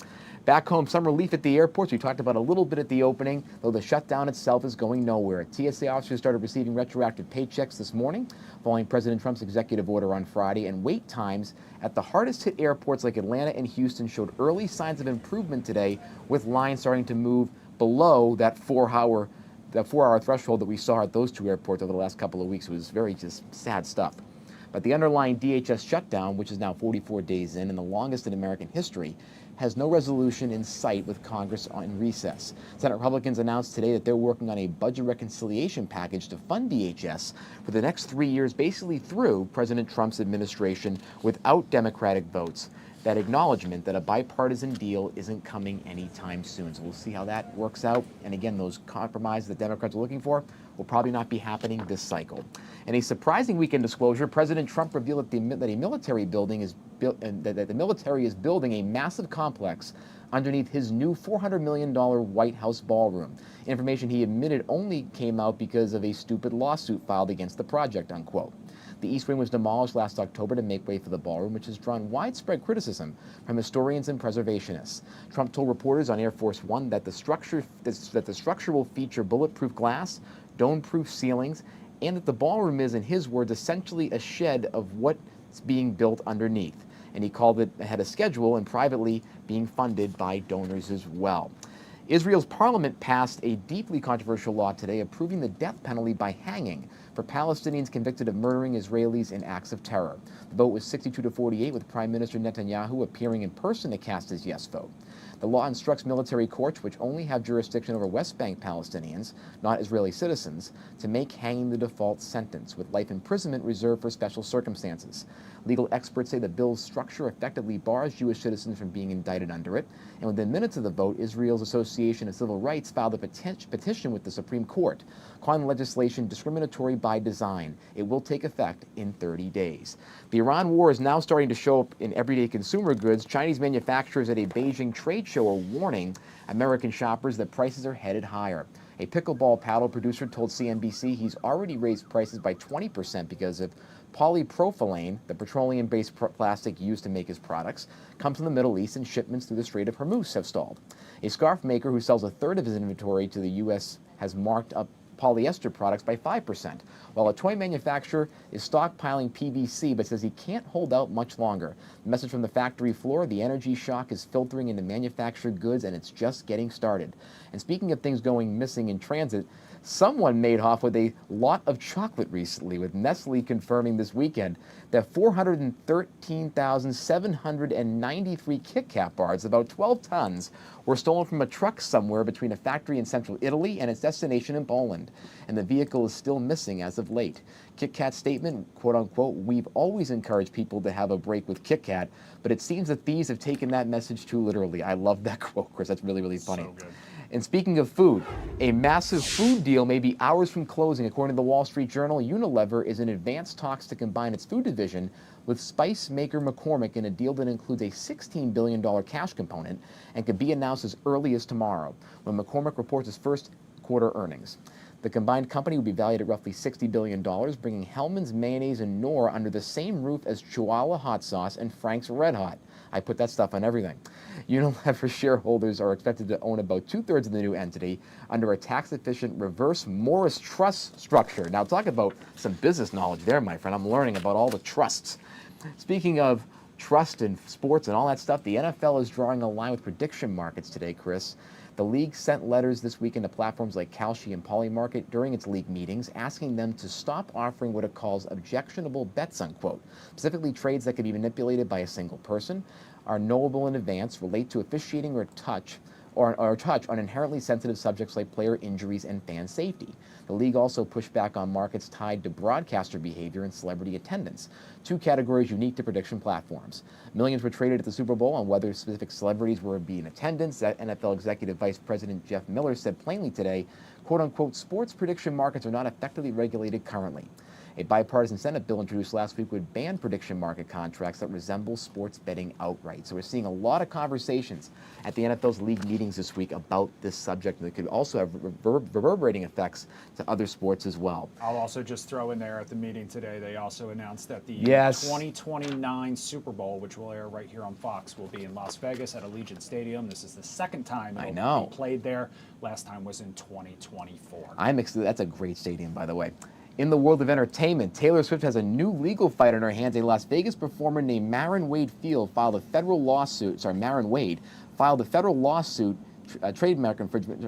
Back home, some relief at the airports. We talked about a little bit at the opening, though the shutdown itself is going nowhere. TSA officers started receiving retroactive paychecks this morning, following President Trump's executive order on Friday, and wait times at the hardest hit airports like Atlanta and Houston showed early signs of improvement today, with lines starting to move below that 4-hour threshold that we saw at those two airports over the last couple of weeks. It was very just sad stuff. But the underlying DHS shutdown, which is now 44 days in and the longest in American history, has no resolution in sight with Congress in recess. Senate Republicans announced today that they're working on a budget reconciliation package to fund DHS for the next 3 years, basically through President Trump's administration, without Democratic votes. That acknowledgement that a bipartisan deal isn't coming anytime soon. So we'll see how that works out. And again, those compromises that Democrats are looking for will probably not be happening this cycle. In a surprising weekend disclosure, President Trump revealed that a military building is built, and that the military is building a massive complex underneath his new $400 million White House ballroom. Information he admitted only came out because of a stupid lawsuit filed against the project, unquote. The East Wing was demolished last October to make way for the ballroom, which has drawn widespread criticism from historians and preservationists. Trump told reporters on Air Force One that the structure will feature bulletproof glass, dome-proof ceilings, and that the ballroom is, in his words, essentially a shed of what's being built underneath. And he called it ahead of schedule and privately being funded by donors as well. Israel's parliament passed a deeply controversial law today approving the death penalty by hanging for Palestinians convicted of murdering Israelis in acts of terror. The vote was 62-48, with Prime Minister Netanyahu appearing in person to cast his yes vote. The law instructs military courts, which only have jurisdiction over West Bank Palestinians, not Israeli citizens, to make hanging the default sentence, with life imprisonment reserved for special circumstances. Legal experts say the bill's structure effectively bars Jewish citizens from being indicted under it, and within minutes of the vote, Israel's Association of Civil Rights filed a petition with the Supreme Court, calling the legislation discriminatory by design. It will take effect in 30 days. The Iran war is now starting to show up in everyday consumer goods. Chinese manufacturers at a Beijing trade show are warning American shoppers that prices are headed higher. A pickleball paddle producer told CNBC he's already raised prices by 20% because of polypropylene, the petroleum-based plastic used to make his products, comes from the Middle East, and shipments through the Strait of Hormuz have stalled. A scarf maker who sells a third of his inventory to the U.S. has marked up polyester products by 5%, while a toy manufacturer is stockpiling PVC but says he can't hold out much longer. The message from the factory floor: the energy shock is filtering into manufactured goods and it's just getting started. And speaking of things going missing in transit, someone made off with a lot of chocolate recently, with Nestle confirming this weekend that 413,793 Kit Kat bars, about 12 tons, were stolen from a truck somewhere between a factory in central Italy and its destination in Poland. And the vehicle is still missing as of late. Kit Kat's statement, quote unquote, "We've always encouraged people to have a break with Kit Kat, but it seems that thieves have taken that message too literally." I love that quote, Chris. That's really, really funny. So good. And speaking of food, a massive food deal may be hours from closing. According to the Wall Street Journal, Unilever is in advanced talks to combine its food division with spice maker McCormick in a deal that includes a $16 billion cash component and could be announced as early as tomorrow, when McCormick reports its first quarter earnings. The combined company would be valued at roughly $60 billion, bringing Hellmann's mayonnaise and Knorr under the same roof as Chihuahua hot sauce and Frank's Red Hot. I put that stuff on everything. Unilever shareholders are expected to own about 2/3 of the new entity under a tax-efficient reverse Morris trust structure. Now, talk about some business knowledge there, my friend. I'm learning about all the trusts. Speaking of trust in sports and all that stuff, the NFL is drawing a line with prediction markets today, Chris. The league sent letters this weekend to platforms like Kalshi and Polymarket during its league meetings, asking them to stop offering what it calls objectionable bets, unquote. Specifically, trades that can be manipulated by a single person, are knowable in advance, relate to officiating or touch on inherently sensitive subjects like player injuries and fan safety. The league also pushed back on markets tied to broadcaster behavior and celebrity attendance, two categories unique to prediction platforms. Millions were traded at the Super Bowl on whether specific celebrities were be in attendance. That NFL Executive Vice President Jeff Miller said plainly today, quote unquote, "Sports prediction markets are not effectively regulated currently." A bipartisan Senate bill introduced last week would ban prediction market contracts that resemble sports betting outright. So we're seeing a lot of conversations at the NFL's league meetings this week about this subject, and it could also have reverberating effects to other sports as well. I'll also just throw in there at the meeting today, they also announced that the Yes. 2029 Super Bowl, which will air right here on Fox, will be in Las Vegas at Allegiant Stadium. This is the second time it'll be played there. Last time was in 2024. That's a great stadium, by the way. In the world of entertainment, Taylor Swift has a new legal fight on her hands. A Las Vegas performer named Marin Wade filed a federal lawsuit. Marin Wade filed a federal lawsuit. Trademark infringement.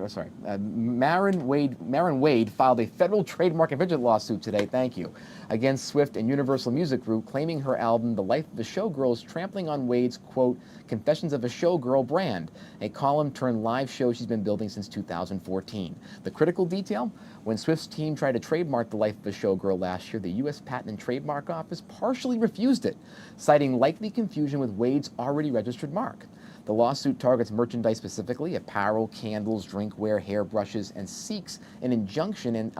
Marin Wade filed a federal trademark infringement lawsuit today. Thank you, against Swift and Universal Music Group, claiming her album "The Life of a Showgirl" is trampling on Wade's quote "Confessions of a Showgirl" brand, a column-turned-live show she's been building since 2014. The critical detail: when Swift's team tried to trademark "The Life of a Showgirl" last year, the U.S. Patent and Trademark Office partially refused it, citing likely confusion with Wade's already registered mark. The lawsuit targets merchandise specifically, apparel, candles, drinkware, hairbrushes, and seeks an injunction and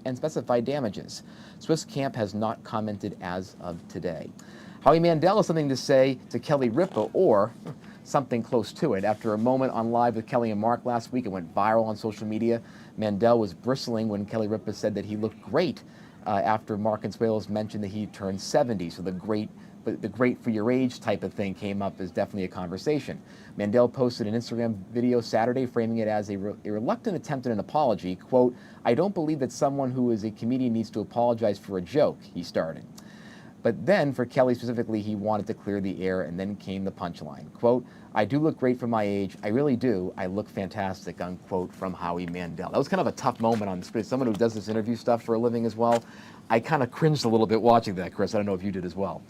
unspecified damages. Swift's camp has not commented as of today. Howie Mandel has something to say to Kelly Ripa, or something close to it. After a moment on Live with Kelly and Mark last week, it went viral on social media. Mandel was bristling when Kelly Ripa said that he looked great after Mark Consuelos mentioned that he turned 70. So the great for your age type of thing came up as definitely a conversation. Mandel posted an Instagram video Saturday framing it as a reluctant attempt at an apology. Quote, "I don't believe that someone who is a comedian needs to apologize for a joke," he started. But then, for Kelly specifically, he wanted to clear the air, and then came the punchline. Quote, "I do look great for my age. I really do. I look fantastic," unquote, from Howie Mandel. That was kind of a tough moment on this. Someone who does this interview stuff for a living as well, I kind of cringed a little bit watching that, Chris. I don't know if you did as well.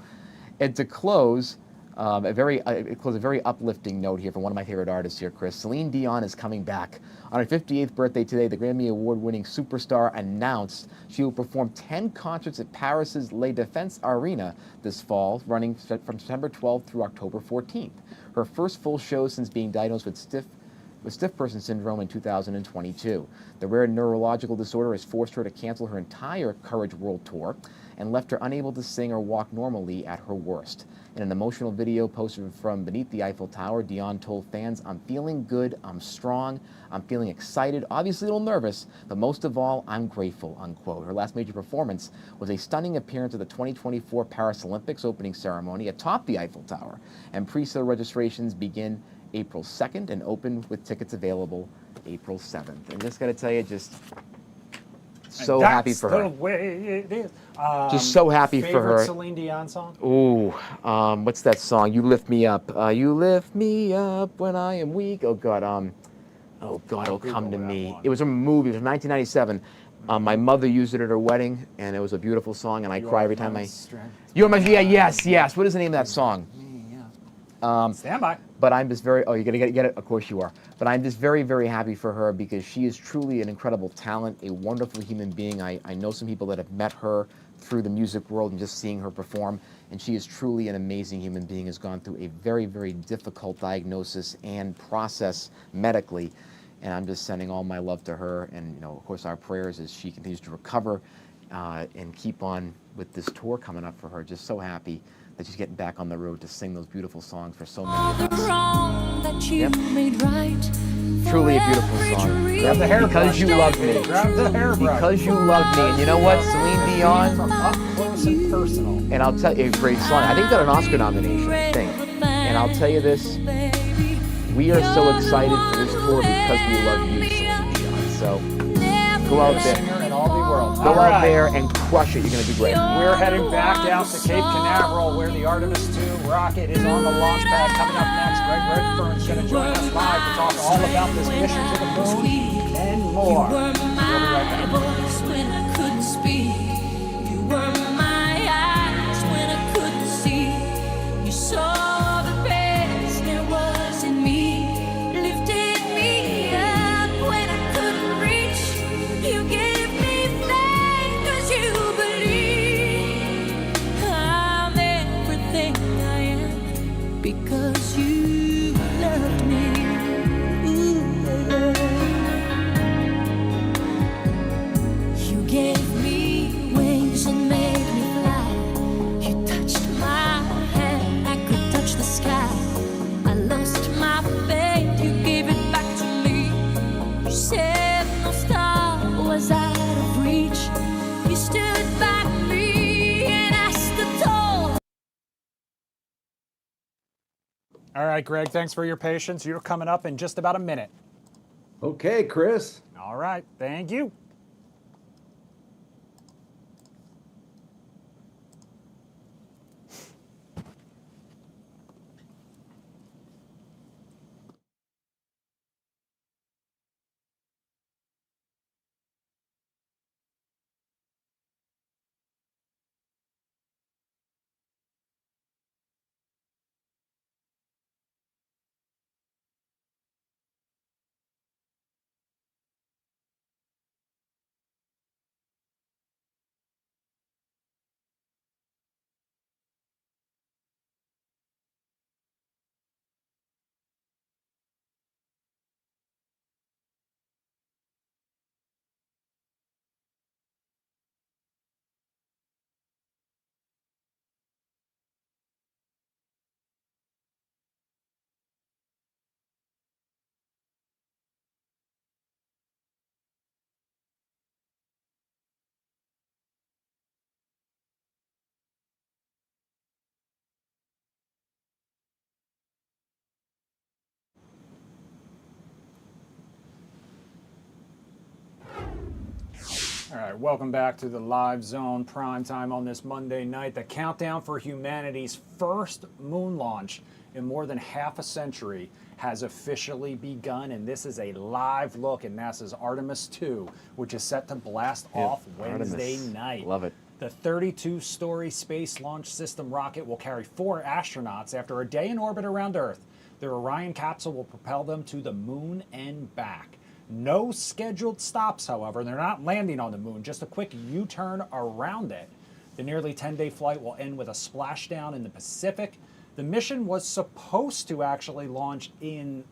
And to close, a very uplifting note here from one of my favorite artists here, Chris. Celine Dion is coming back. On her 58th birthday today, the Grammy Award-winning superstar announced she will perform 10 concerts at Paris's La Défense Arena this fall, running from September 12th through October 14th. Her first full show since being diagnosed with stiff person syndrome in 2022. The rare neurological disorder has forced her to cancel her entire Courage World Tour and left her unable to sing or walk normally at her worst. In an emotional video posted from beneath the Eiffel Tower, Dion told fans, "I'm feeling good, I'm strong, I'm feeling excited, obviously a little nervous, but most of all, I'm grateful," unquote. Her last major performance was a stunning appearance at the 2024 Paris Olympics opening ceremony atop the Eiffel Tower, and pre-sale registrations begin April 2nd and open with tickets available April 7th. And just got to tell you, just so happy for her. That's the way it is. Just so happy for her. Favorite Celine Dion song? Ooh, what's that song? "You Lift Me Up." You lift me up when I am weak. Oh God, it'll come to me. It was a movie. It was 1997. My mother used it at her wedding, and it was a beautiful song. And I cry every time You are my yes. What is the name of that song? Stand by. But I'm just you're going to get it? Of course you are. But I'm just very, very happy for her because she is truly an incredible talent, a wonderful human being. I know some people that have met her through the music world and just seeing her perform, and she is truly an amazing human being, has gone through a very, very difficult diagnosis and process medically. And I'm just sending all my love to her, and of course our prayers as she continues to recover and keep on with this tour coming up for her. Just so happy that she's getting back on the road to sing those beautiful songs for so many of us. Yep. Truly a beautiful song. Grab the hairbrush. Because You Love Me. Grab the hairbrush. Because You Love Me. And you know what? Celine Dion. From up close and personal. And I'll tell you, a great song. I think got an Oscar nomination, I think. And I'll tell you this. We are so excited for this tour because we love you, Celine Dion. So go out there. Go out there and crush it. You're going to do great. We're heading back out to Cape Canaveral where the Artemis 2 rocket is on the launch pad. Coming up next, Greg Redfern's going to join us live to talk all about this mission to the moon and more. We'll be right back. Because you loved me. Ooh, you gave me wings and made All right, Greg, thanks for your patience. You're coming up in just about a minute. Okay, Chris. All right, thank you. All right, welcome back to the live zone prime time on this Monday night. The countdown for humanity's first moon launch in more than half a century has officially begun, and this is a live look at NASA's Artemis 2, which is set to blast off Wednesday night. Love it. The 32-story Space Launch System rocket will carry 4 astronauts after a day in orbit around Earth. Their Orion capsule will propel them to the moon and back. No scheduled stops, however. They're not landing on the moon, just a quick U-turn around it. The nearly 10-day flight will end with a splashdown in the Pacific. The mission was supposed to actually launch in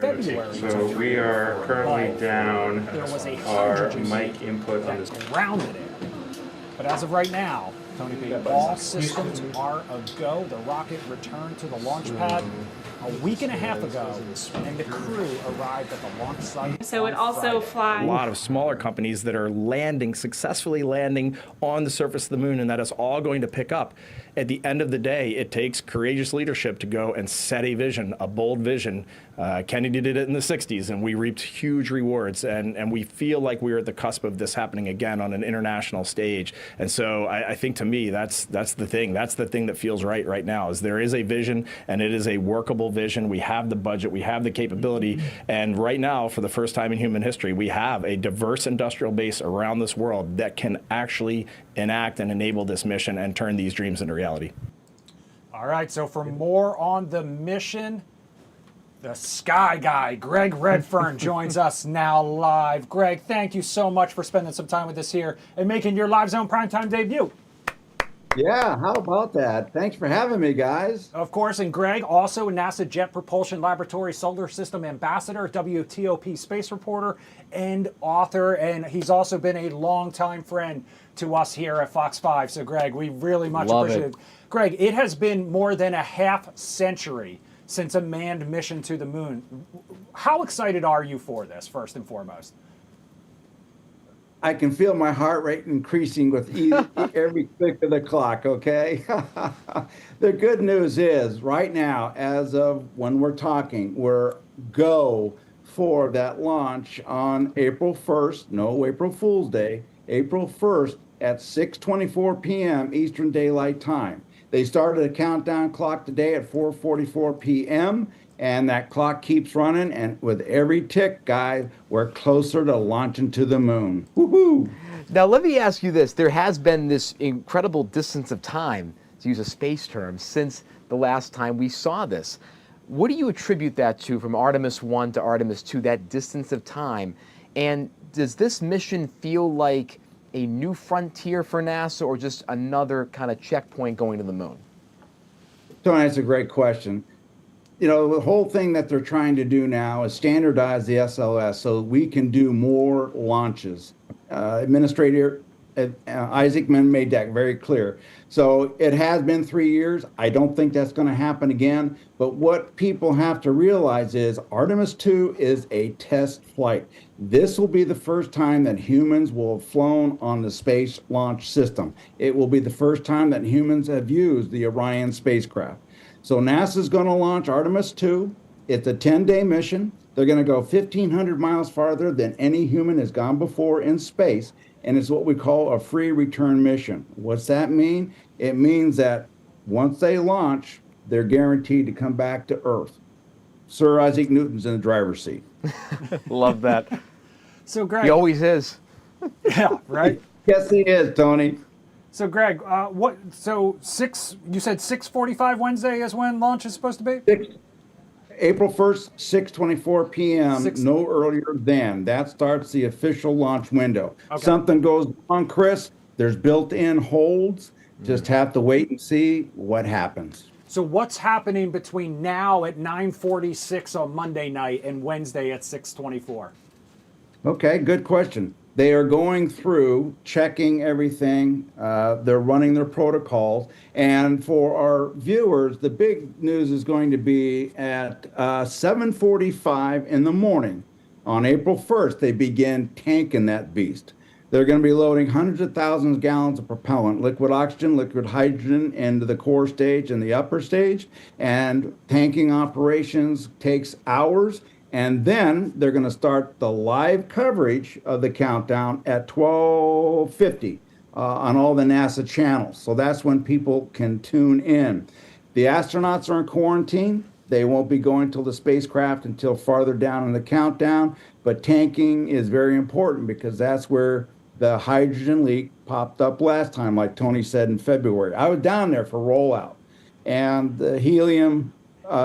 February. So we are currently down There was a our hydrogen mic input on this. that grounded it. But as of right now, Tony B, all systems are a go. The rocket returned to the launch pad a week and a half ago, and the crew arrived at the launch site. So it on also Friday. flies. A lot of smaller companies that are landing, successfully landing on the surface of the moon, and that is all going to pick up. At the end of the day, it takes courageous leadership to go and set a vision, a bold vision. Kennedy did it in the 60s, and we reaped huge rewards, and we feel like we're at the cusp of this happening again on an international stage. And so I think, to me, that's the thing. That's the thing that feels right now, is there is a vision, and it is a workable vision. We have the budget, we have the capability, and right now, for the first time in human history, we have a diverse industrial base around this world that can actually enact and enable this mission and turn these dreams into reality. All right, so for more on the mission, the Sky Guy, Greg Redfern, joins us now live. Greg, thank you so much for spending some time with us here and making your Live Zone Primetime debut. Yeah, how about that? Thanks for having me, guys. Of course, and Greg, also NASA Jet Propulsion Laboratory Solar System Ambassador, WTOP Space Reporter, and author, and he's also been a longtime friend to us here at Fox 5. So, Greg, we really much Love appreciate it. it. Greg, it has been more than a half century since a manned mission to the moon. How excited are you for this, first and foremost? I can feel my heart rate increasing with every click of the clock, okay? The good news is, right now, as of when we're talking, we're go for that launch on April 1st, no April Fool's Day, April 1st at 6:24 p.m. Eastern Daylight Time. They started a countdown clock today at 4:44 p.m., and that clock keeps running, and with every tick, guys, we're closer to launching to the moon. Woohoo! Now, let me ask you this. There has been this incredible distance of time, to use a space term, since the last time we saw this. What do you attribute that to, from Artemis 1 to Artemis 2, that distance of time? And does this mission feel like a new frontier for NASA, or just another kind of checkpoint going to the moon? Tony, that's a great question. You know, the whole thing that they're trying to do now is standardize the SLS so we can do more launches. Administrator Isaacman made that very clear. So it has been 3 years. I don't think that's going to happen again. But what people have to realize is Artemis 2 is a test flight. This will be the first time that humans will have flown on the Space Launch System. It will be the first time that humans have used the Orion spacecraft. So NASA's going to launch Artemis 2. It's a 10-day mission. They're going to go 1,500 miles farther than any human has gone before in space, and it's what we call a free return mission. What's that mean? It means that once they launch, they're guaranteed to come back to Earth. Sir Isaac Newton's in the driver's seat. Love that. So, Greg. He always is. Yeah, right? Yes, he is, Tony. So, Greg, you said 6:45 Wednesday is when launch is supposed to be? April 1st, 6:24 p.m., no earlier than. That starts the official launch window. Okay. Something goes wrong, Chris, there's built-in holds. Just have to wait and see what happens. So what's happening between now at 9:46 on Monday night and Wednesday at 6:24? Okay, good question. They are going through, checking everything. They're running their protocols. And for our viewers, the big news is going to be at 7:45 in the morning on April 1st, they begin tanking that beast. They're going to be loading hundreds of thousands of gallons of propellant, liquid oxygen, liquid hydrogen into the core stage and the upper stage. And tanking operations takes hours. And then they're going to start the live coverage of the countdown at 12:50 on all the NASA channels. So that's when people can tune in. The astronauts are in quarantine. They won't be going to the spacecraft until farther down in the countdown. But tanking is very important because that's where the hydrogen leak popped up last time, like Tony said in February. I was down there for rollout. And the helium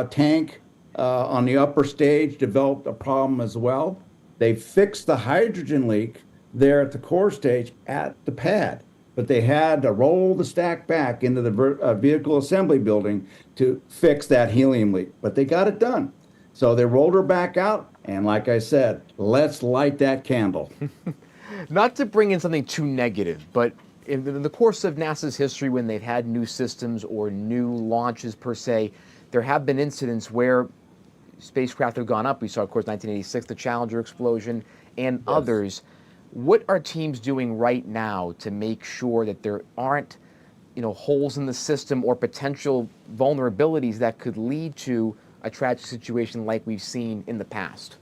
tank on the upper stage developed a problem as well. They fixed the hydrogen leak there at the core stage at the pad, but they had to roll the stack back into the vehicle assembly building to fix that helium leak, but they got it done. So they rolled her back out, and like I said, let's light that candle. Not to bring in something too negative, but in the course of NASA's history, when they've had new systems or new launches per se, there have been incidents where spacecraft have gone up. We saw, of course, 1986, the Challenger explosion, and others. What are teams doing right now to make sure that there aren't, holes in the system or potential vulnerabilities that could lead to a tragic situation like we've seen in the past?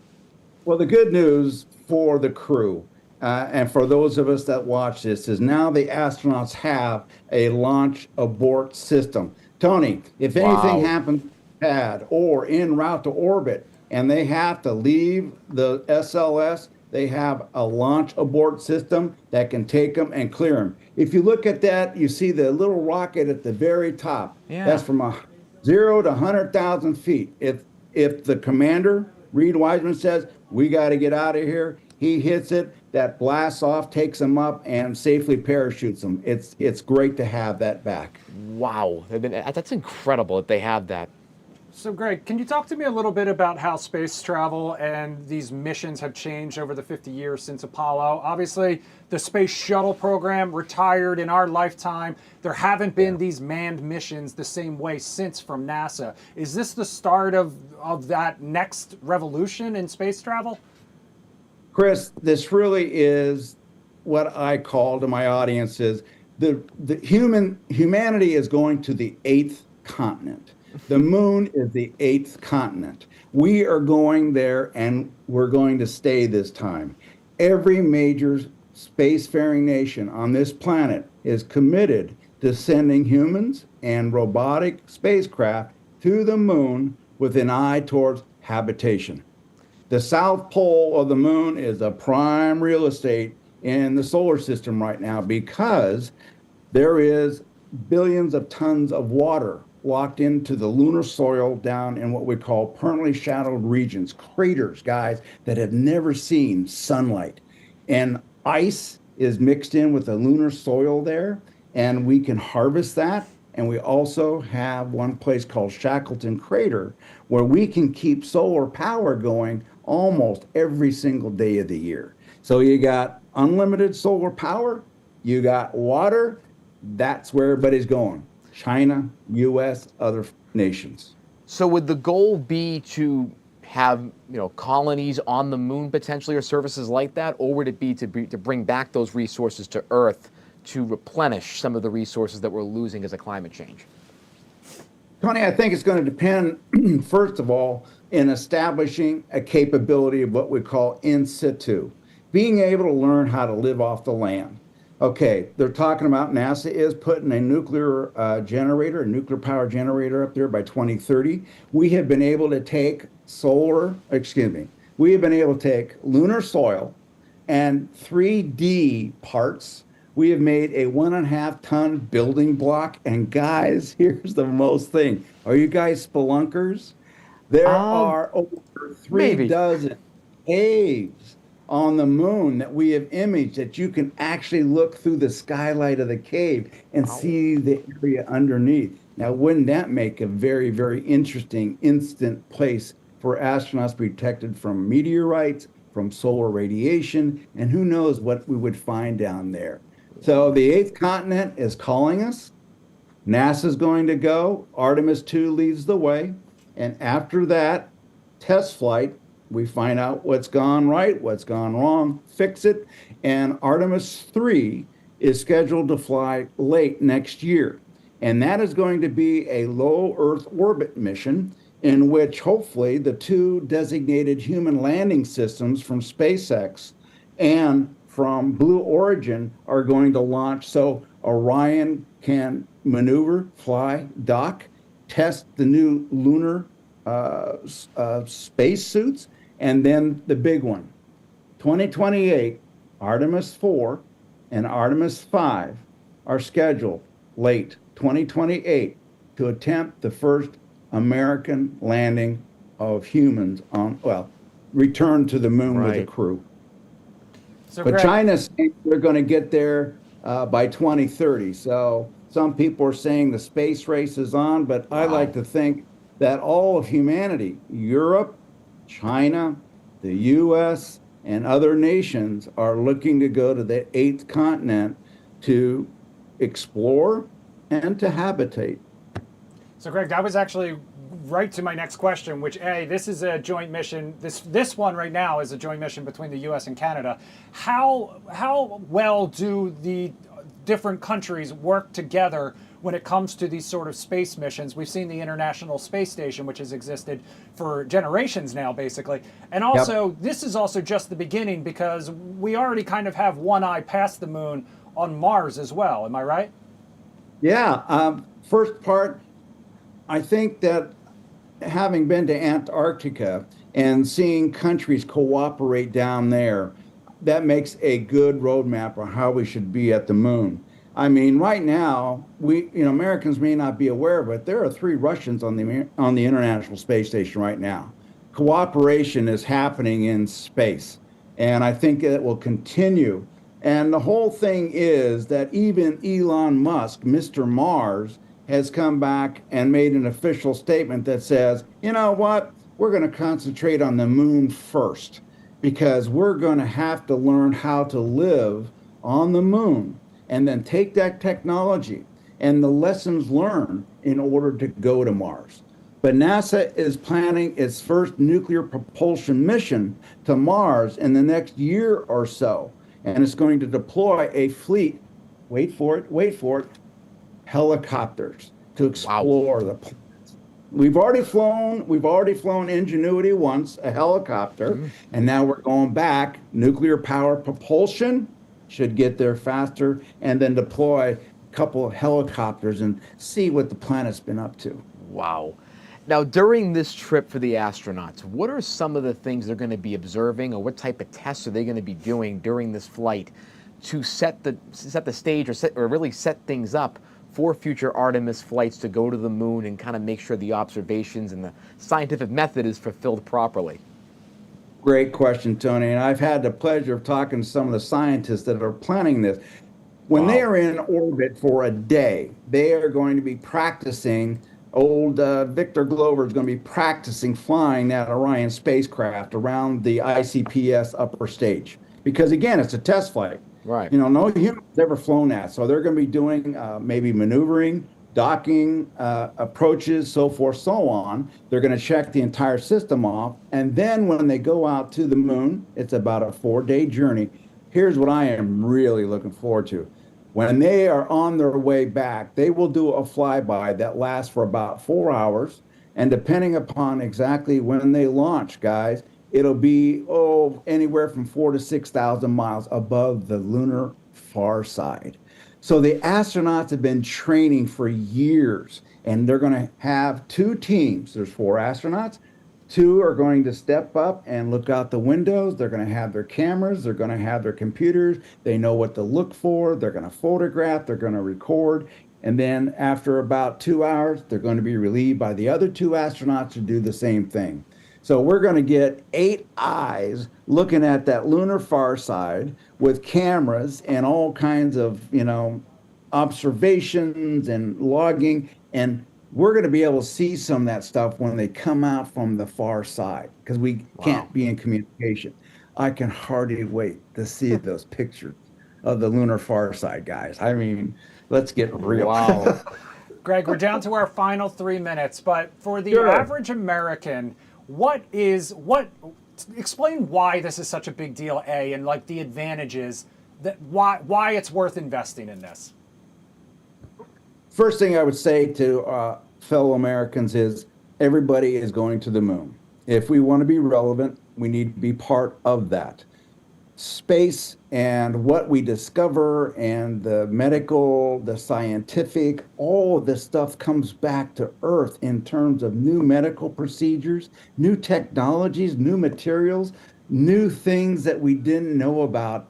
Well, the good news for the crew and for those of us that watch this is now the astronauts have a launch abort system. Tony, if anything happens pad or en route to orbit and they have to leave the SLS, they have a launch abort system that can take them and clear them. If you look at that, you see the little rocket at the very top. Yeah. That's from 0 to 100,000 feet. If the commander, Reed Wiseman, says, we got to get out of here, he hits it, that blasts off, takes them up, and safely parachutes them. It's great to have that back. Wow, that's incredible that they have that. So, Greg, can you talk to me a little bit about how space travel and these missions have changed over the 50 years since Apollo? Obviously, the space shuttle program retired in our lifetime. There haven't been these manned missions the same way since from NASA. Is this the start of that next revolution in space travel? Chris, this really is what I call to my audience is the humanity is going to the 8th continent. The moon is the 8th continent. We are going there, and we're going to stay this time. Every major spacefaring nation on this planet is committed to sending humans and robotic spacecraft to the moon with an eye towards habitation. The south pole of the moon is a prime real estate in the solar system right now because there is billions of tons of water locked into the lunar soil down in what we call permanently shadowed regions, craters, guys, that have never seen sunlight. And ice is mixed in with the lunar soil there, and we can harvest that. And we also have one place called Shackleton Crater where we can keep solar power going almost every single day of the year. So you got unlimited solar power, you got water, that's where everybody's going. China, U.S., other nations. So would the goal be to have colonies on the moon potentially or services like that, or would it be to bring back those resources to Earth to replenish some of the resources that we're losing as a climate change? Tony, I think it's going to depend, first of all, in establishing a capability of what we call in situ, being able to learn how to live off the land. Okay, they're talking about NASA is putting a nuclear generator, a nuclear power generator up there by 2030. We have been able to take we have been able to take lunar soil and 3D parts. We have made a 1.5 ton building block. And guys, here's the most thing. Are you guys spelunkers? There are over 3 dozen caves on the moon that we have imaged that you can actually look through the skylight of the cave and see the area underneath. Now, wouldn't that make a very, very interesting instant place for astronauts to be protected from meteorites, from solar radiation, and who knows what we would find down there. So the 8th continent is calling us. NASA's going to go. Artemis 2 leads the way. And after that test flight, we find out what's gone right, what's gone wrong, fix it. And Artemis 3 is scheduled to fly late next year. And that is going to be a low Earth orbit mission in which hopefully the 2 designated human landing systems from SpaceX and from Blue Origin are going to launch so Orion can maneuver, fly, dock, test the new lunar space suits, and then the big one. 2028, Artemis 4 and Artemis 5 are scheduled late 2028 to attempt the first American landing of humans on, return to the moon with a crew. So But Greg, China's saying they're going to get there by 2030. So some people are saying the space race is on, but I like to think that all of humanity, Europe, China, the US, and other nations are looking to go to the 8th continent to explore and to habitate. So Greg, that was actually right to my next question, which this is a joint mission. This one right now is a joint mission between the U.S. and Canada. How well do the different countries work together when it comes to these sort of space missions? We've seen the International Space Station, which has existed for generations now, basically. And also, This is also just the beginning because we already kind of have one eye past the moon on Mars as well. Am I right? Yeah. First part, I think that having been to Antarctica and seeing countries cooperate down there, that makes a good roadmap on how we should be at the moon. I mean, right now, Americans may not be aware of it. There are 3 Russians on the International Space Station right now. Cooperation is happening in space, and I think it will continue. And the whole thing is that even Elon Musk, Mr. Mars, has come back and made an official statement that says, you know what, we're going to concentrate on the moon first because we're going to have to learn how to live on the moon and then take that technology and the lessons learned in order to go to Mars. But NASA is planning its first nuclear propulsion mission to Mars in the next year or so, and it's going to deploy a fleet, wait for it, helicopters to explore the planets. We've already flown Ingenuity once, a helicopter, and now we're going back. Nuclear power propulsion should get there faster, and then deploy a couple of helicopters and see what the planet's been up to. Wow. Now, during this trip for the astronauts, what are some of the things they're going to be observing, or what type of tests are they going to be doing during this flight to set the stage or really set things up for future Artemis flights to go to the moon and kind of make sure the observations and the scientific method is fulfilled properly? Great question, Tony. And I've had the pleasure of talking to some of the scientists that are planning this. When they are in orbit for a day, they are going to be practicing. Old Victor Glover is going to be practicing flying that Orion spacecraft around the ICPS upper stage. Because again, it's a test flight. Right. No human's ever flown that. So they're going to be doing maybe maneuvering, docking, approaches, so forth, so on. They're going to check the entire system off. And then when they go out to the moon, it's about a 4-day journey. Here's what I am really looking forward to. When they are on their way back, they will do a flyby that lasts for about 4 hours. And depending upon exactly when they launch, guys, it'll be, anywhere from 4,000 to 6,000 miles above the lunar far side. So the astronauts have been training for years, and they're going to have 2 teams. There's 4 astronauts. 2 are going to step up and look out the windows. They're going to have their cameras. They're going to have their computers. They know what to look for. They're going to photograph. They're going to record. And then after about 2 hours, they're going to be relieved by the other 2 astronauts to do the same thing. So we're going to get 8 eyes looking at that lunar far side with cameras and all kinds of, observations and logging. And we're going to be able to see some of that stuff when they come out from the far side, because we can't be in communication. I can hardly wait to see those pictures of the lunar far side, guys. I mean, let's get real. Wow. Greg, we're down to our final 3 minutes, but for the Sure. average American, explain why this is such a big deal, and like the advantages, that why it's worth investing in this. First thing I would say to fellow Americans is everybody is going to the moon. If we want to be relevant, we need to be part of that. Space and what we discover and the medical, the scientific, all of this stuff comes back to Earth in terms of new medical procedures, new technologies, new materials, new things that we didn't know about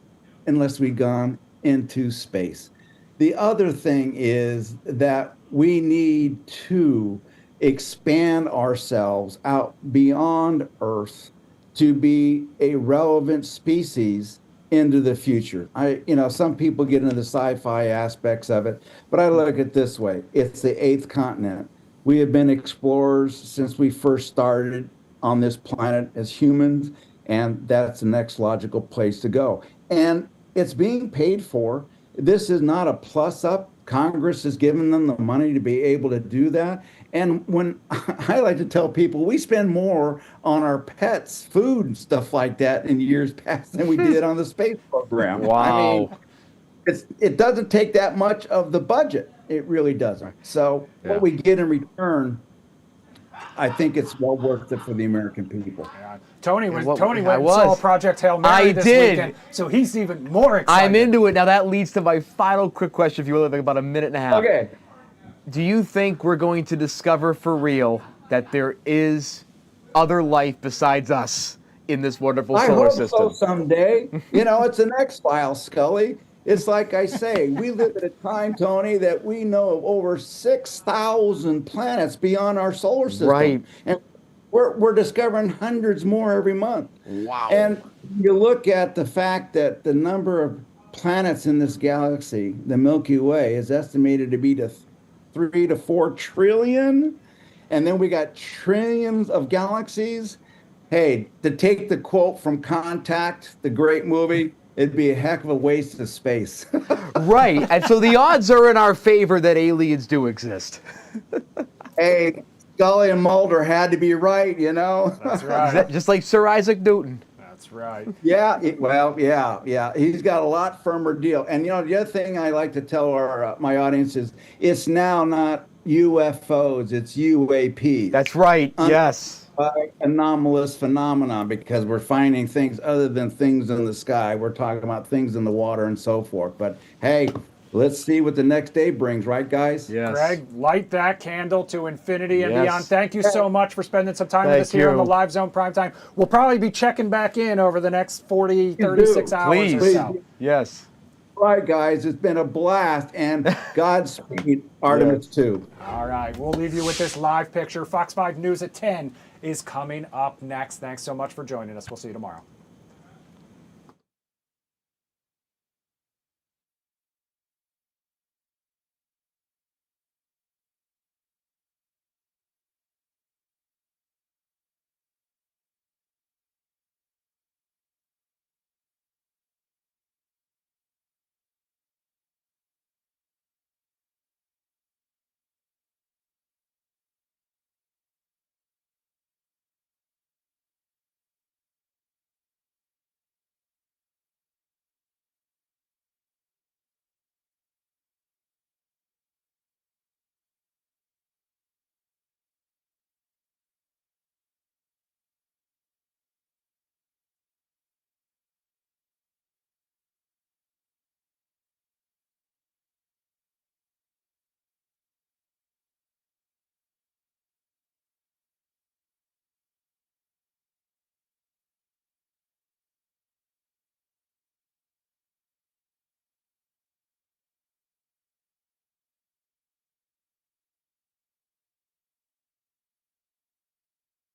unless we'd gone into space. The other thing is that we need to expand ourselves out beyond Earth to be a relevant species into the future. Some people get into the sci-fi aspects of it, but I look at it this way. It's the 8th continent. We have been explorers since we first started on this planet as humans, and that's the next logical place to go. And it's being paid for. This is not a plus up. Congress has given them the money to be able to do that. And when I like to tell people, we spend more on our pets, food, and stuff like that in years past than we did on the space program. Wow. I mean, it doesn't take that much of the budget. It really doesn't. So what we get in return, I think it's well worth it for the American people. Yeah. Tony went I and saw was. Project Hail Mary this weekend, so he's even more excited. I'm into it. Now that leads to my final quick question, if you will, like about a minute and a half. Okay. Do you think we're going to discover for real that there is other life besides us in this wonderful solar system? I hope so someday. It's an X-Files, Scully. It's like I say, we live at a time, Tony, that we know of over 6,000 planets beyond our solar system. Right. And we're discovering hundreds more every month. Wow. And you look at the fact that the number of planets in this galaxy, the Milky Way, is estimated to be to 3 to 4 trillion. And then we got trillions of galaxies. Hey, to take the quote from Contact, the great movie, it'd be a heck of a waste of space. Right. And so the odds are in our favor that aliens do exist. Hey, Scully and Mulder had to be right, That's right. Just like Sir Isaac Newton. That's right. Yeah, he's got a lot firmer deal. And the other thing I like to tell my audience is it's now not UFOs, it's UAPs. That's right. Yes. Anomalous phenomenon, because we're finding things other than things in the sky. We're talking about things in the water and so forth. But hey, let's see what the next day brings, right, guys? Yes. Greg, light that candle to infinity and Yes. beyond. Thank you so much for spending some time with us here on the Live Zone Primetime. We'll probably be checking back in over the next 36 hours or so. Yes. All right, guys, it's been a blast, and Godspeed, Artemis 2. All right, we'll leave you with this live picture. Fox 5 News at 10 is coming up next. Thanks so much for joining us. We'll see you tomorrow.